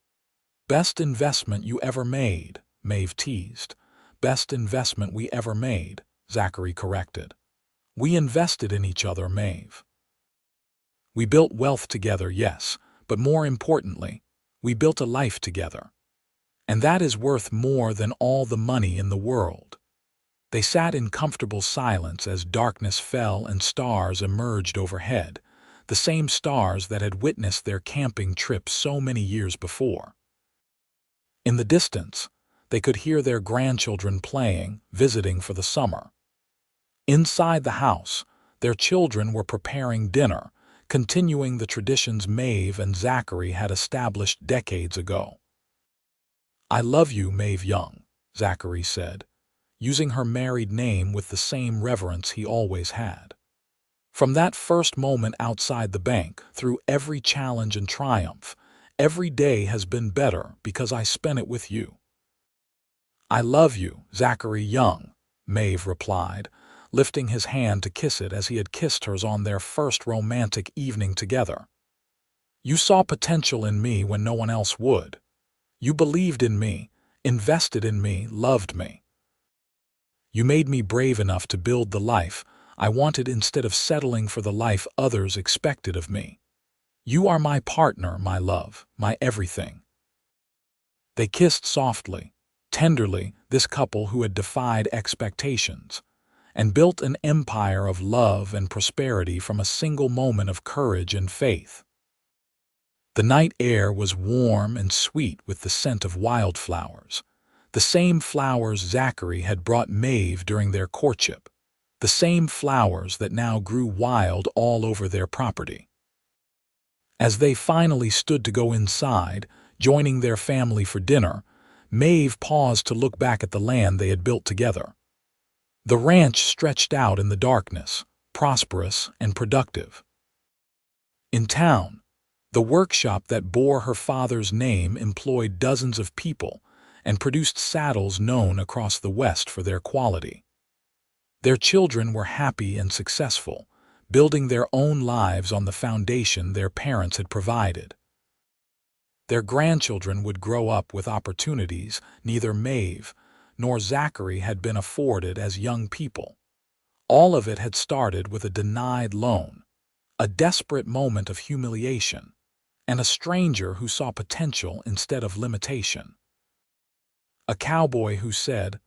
S1: "Best investment you ever made," Maeve teased. "Best investment we ever made," Zachary corrected. "We invested in each other, Maeve. We built wealth together, yes, but more importantly, we built a life together. And that is worth more than all the money in the world." They sat in comfortable silence as darkness fell and stars emerged overhead, the same stars that had witnessed their camping trip so many years before. In the distance, they could hear their grandchildren playing, visiting for the summer. Inside the house, their children were preparing dinner, continuing the traditions Maeve and Zachary had established decades ago. "I love you, Maeve Young," Zachary said, using her married name with the same reverence he always had. "From that first moment outside the bank, through every challenge and triumph, every day has been better because I spent it with you." "I love you, Zachary Young," Maeve replied, lifting his hand to kiss it as he had kissed hers on their first romantic evening together. "You saw potential in me when no one else would. You believed in me, invested in me, loved me. You made me brave enough to build the life I wanted instead of settling for the life others expected of me. You are my partner, my love, my everything." They kissed softly, tenderly, this couple who had defied expectations, and built an empire of love and prosperity from a single moment of courage and faith. The night air was warm and sweet with the scent of wildflowers, the same flowers Zachary had brought Maeve during their courtship, the same flowers that now grew wild all over their property. As they finally stood to go inside, joining their family for dinner, Maeve paused to look back at the land they had built together. The ranch stretched out in the darkness, prosperous and productive. In town, the workshop that bore her father's name employed dozens of people and produced saddles known across the West for their quality. Their children were happy and successful, building their own lives on the foundation their parents had provided. Their grandchildren would grow up with opportunities neither Maeve nor Zachary had been afforded as young people. All of it had started with a denied loan, a desperate moment of humiliation, and a stranger who saw potential instead of limitation. A cowboy who said,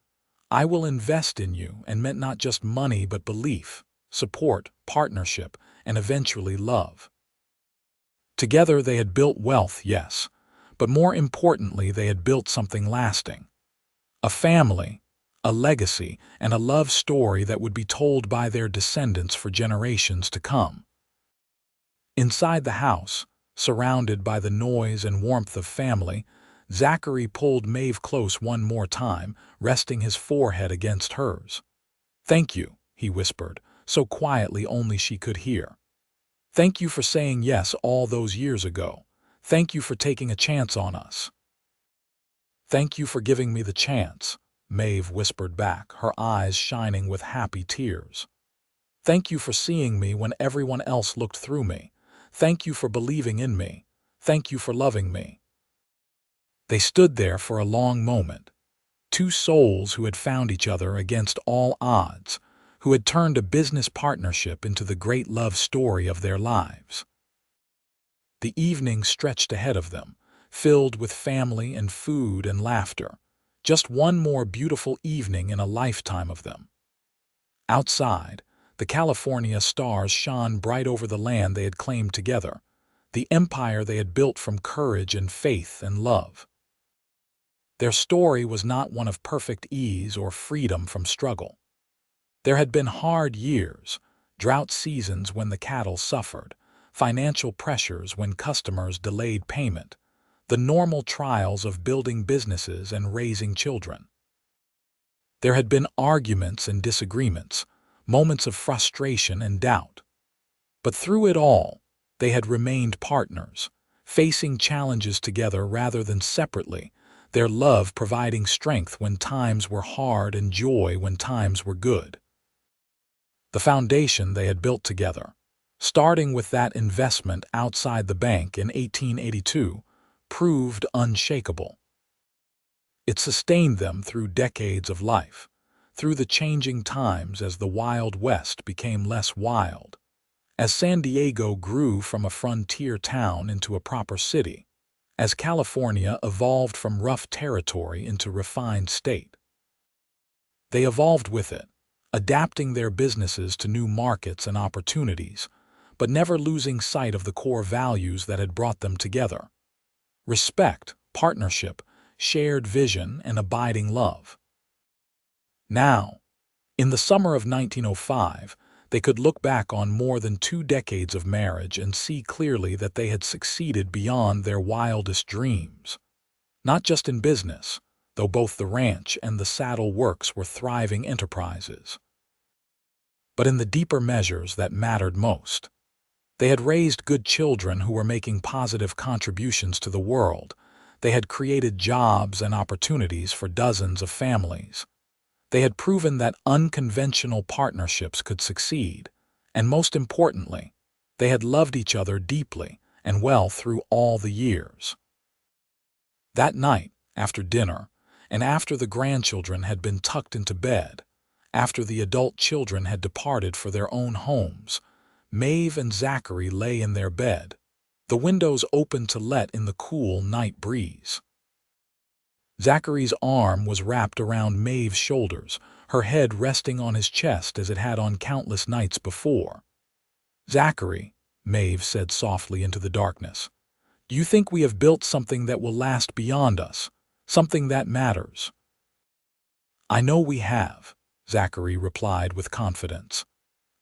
S1: "I will invest in you," and meant not just money but belief, support, partnership, and eventually love. Together they had built wealth, yes, but more importantly they had built something lasting. A family, a legacy, and a love story that would be told by their descendants for generations to come. Inside the house, surrounded by the noise and warmth of family, Zachary pulled Maeve close one more time, resting his forehead against hers. "Thank you," he whispered, so quietly only she could hear. "Thank you for saying yes all those years ago. Thank you for taking a chance on us." "Thank you for giving me the chance," Maeve whispered back, her eyes shining with happy tears. "Thank you for seeing me when everyone else looked through me. Thank you for believing in me. Thank you for loving me." They stood there for a long moment, two souls who had found each other against all odds, who had turned a business partnership into the great love story of their lives. The evening stretched ahead of them, filled with family and food and laughter, just one more beautiful evening in a lifetime of them. Outside, the California stars shone bright over the land they had claimed together, the empire they had built from courage and faith and love. Their story was not one of perfect ease or freedom from struggle. There had been hard years, drought seasons when the cattle suffered, financial pressures when customers delayed payment, the normal trials of building businesses and raising children. There had been arguments and disagreements, moments of frustration and doubt. But through it all, they had remained partners, facing challenges together rather than separately, their love providing strength when times were hard and joy when times were good. The foundation they had built together, starting with that investment outside the bank in 1882, proved unshakable. It sustained them through decades of life, through the changing times as the Wild West became less wild, as San Diego grew from a frontier town into a proper city, as California evolved from rough territory into refined state. They evolved with it, adapting their businesses to new markets and opportunities, but never losing sight of the core values that had brought them together: respect, partnership, shared vision, and abiding love. Now, in the summer of 1905, they could look back on more than 2 decades of marriage and see clearly that they had succeeded beyond their wildest dreams. Not just in business, though both the ranch and the saddle works were thriving enterprises, but in the deeper measures that mattered most. They had raised good children who were making positive contributions to the world. They had created jobs and opportunities for dozens of families. They had proven that unconventional partnerships could succeed, and most importantly, they had loved each other deeply and well through all the years. That night, after dinner, and after the grandchildren had been tucked into bed, after the adult children had departed for their own homes, Maeve and Zachary lay in their bed, the windows open to let in the cool night breeze. Zachary's arm was wrapped around Maeve's shoulders, her head resting on his chest as it had on countless nights before. "Zachary," Maeve said softly into the darkness, "do you think we have built something that will last beyond us, something that matters?" "I know we have," Zachary replied with confidence.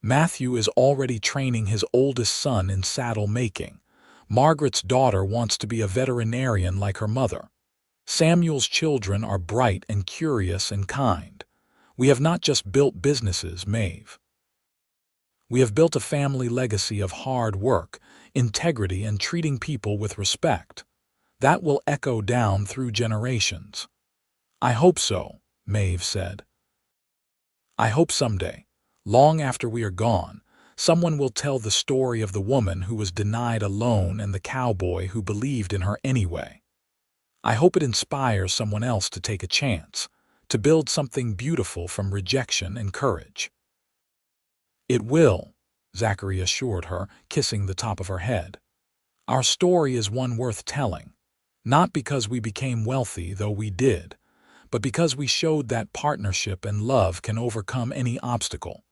S1: "Matthew is already training his oldest son in saddle making. Margaret's daughter wants to be a veterinarian like her mother. Samuel's children are bright and curious and kind. We have not just built businesses, Maeve. We have built a family legacy of hard work, integrity, and treating people with respect. That will echo down through generations." "I hope so," Maeve said. "I hope someday, long after we are gone, Someone will tell the story of the woman who was denied a loan and the cowboy who believed in her anyway. I hope it inspires someone else to take a chance, to build something beautiful from rejection and courage. It will, Zachary assured her, kissing the top of her head. Our story is one worth telling, not because we became wealthy, though we did, but because we showed that partnership and love can overcome any obstacle.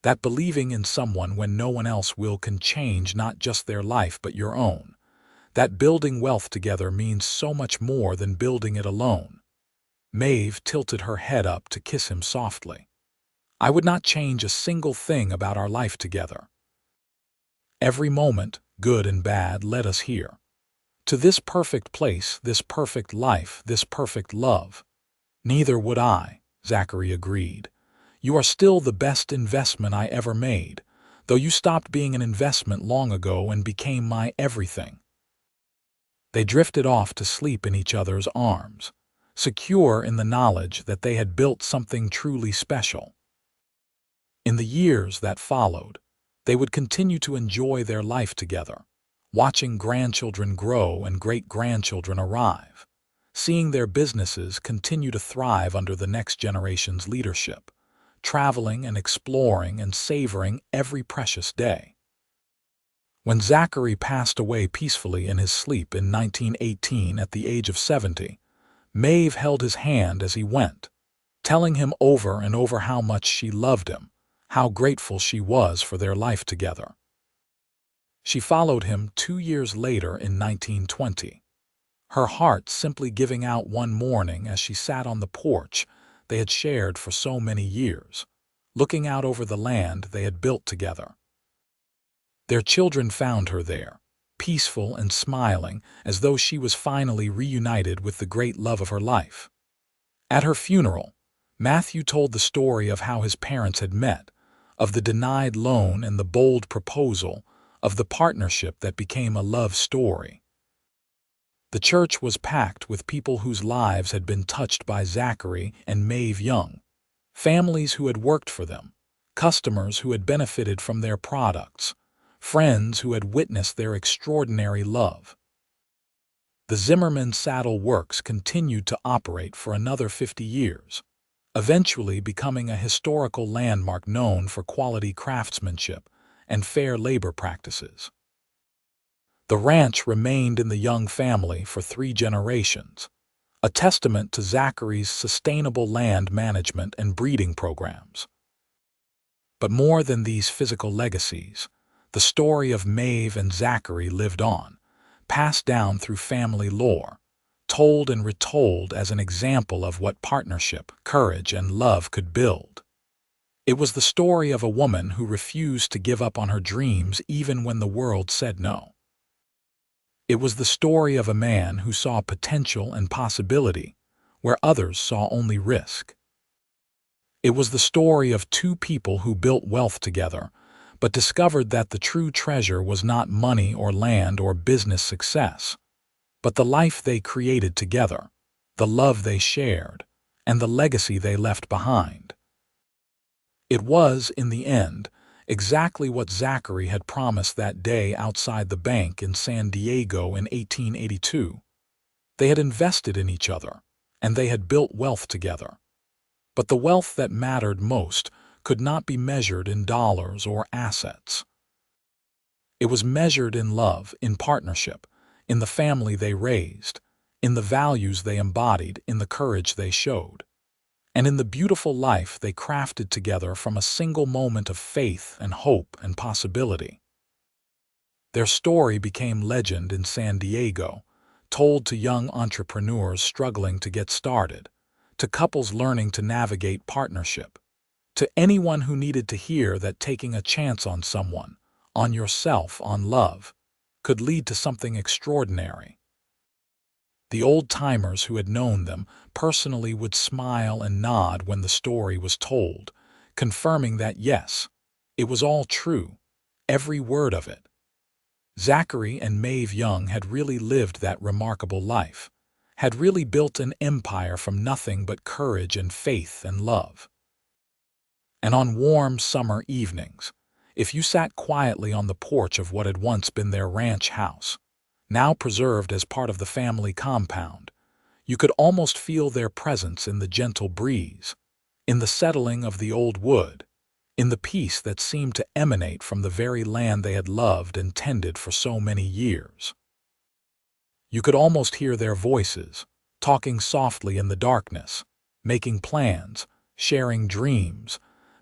S1: That believing in someone when no one else will can change not just their life but your own. That building wealth together means so much more than building it alone. Maeve tilted her head up to kiss him softly. I would not change a single thing about our life together. Every moment, good and bad, led us here. To this perfect place, this perfect life, this perfect love. Neither would I, Zachary agreed. You are still the best investment I ever made, though you stopped being an investment long ago and became my everything. They drifted off to sleep in each other's arms, secure in the knowledge that they had built something truly special. In the years that followed, they would continue to enjoy their life together, watching grandchildren grow and great-grandchildren arrive, seeing their businesses continue to thrive under the next generation's leadership, traveling and exploring and savoring every precious day. When Zachary passed away peacefully in his sleep in 1918 at the age of 70, Maeve held his hand as he went, telling him over and over how much she loved him, how grateful she was for their life together. She followed him 2 years later in 1920, her heart simply giving out one morning as she sat on the porch they had shared for so many years, looking out over the land they had built together. Their children found her there, peaceful and smiling as though she was finally reunited with the great love of her life. At her funeral, Matthew told the story of how his parents had met, of the denied loan and the bold proposal, of the partnership that became a love story. The church was packed with people whose lives had been touched by Zachary and Maeve Young, families who had worked for them, customers who had benefited from their products, friends who had witnessed their extraordinary love. The Zimmerman Saddle Works continued to operate for another 50 years, eventually becoming a historical landmark known for quality craftsmanship and fair labor practices. The ranch remained in the Young family for 3 generations, a testament to Zachary's sustainable land management and breeding programs. But more than these physical legacies, the story of Maeve and Zachary lived on, passed down through family lore, told and retold as an example of what partnership, courage, and love could build. It was the story of a woman who refused to give up on her dreams even when the world said no. It was the story of a man who saw potential and possibility where others saw only risk. It was the story of 2 people who built wealth together, but discovered that the true treasure was not money or land or business success, but the life they created together, the love they shared, and the legacy they left behind. It was, in the end, exactly what Zachary had promised that day outside the bank in San Diego in 1882. They had invested in each other, and they had built wealth together. But the wealth that mattered most could not be measured in dollars or assets. It was measured in love, in partnership, in the family they raised, in the values they embodied, in the courage they showed, and in the beautiful life they crafted together from a single moment of faith and hope and possibility. Their story became legend in San Diego, told to young entrepreneurs struggling to get started, to couples learning to navigate partnership, to anyone who needed to hear that taking a chance on someone, on yourself, on love, could lead to something extraordinary. The old-timers who had known them personally would smile and nod when the story was told, confirming that yes, it was all true, every word of it. Zachary and Maeve Young had really lived that remarkable life, had really built an empire from nothing but courage and faith and love. And on warm summer evenings, If you sat quietly on the porch of what had once been their ranch house, now preserved as part of the family compound, you could almost feel their presence in the gentle breeze, in the settling of the old wood, in the peace that seemed to emanate from the very land they had loved and tended for so many years. You could almost hear their voices, talking softly in the darkness, making plans, sharing dreams,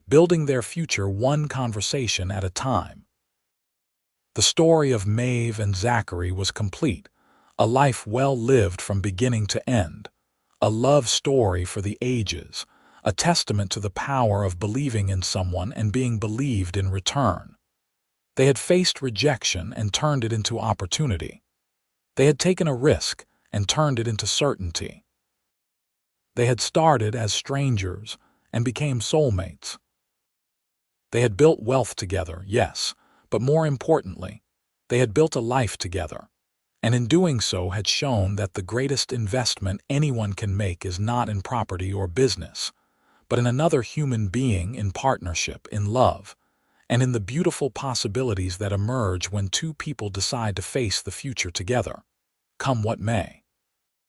S1: building their future one conversation at a time. The story of Maeve and Zachary was complete, a life well lived from beginning to end, a love story for the ages, a testament to the power of believing in someone and being believed in return. They had faced rejection and turned it into opportunity. They had taken a risk and turned it into certainty. They had started as strangers and became soulmates. They had built wealth together, yes, but more importantly, they had built a life together, and in doing so had shown that the greatest investment anyone can make is not in property or business, but in another human being, in partnership, in love, and in the beautiful possibilities that emerge when two people decide to face the future together, come what may.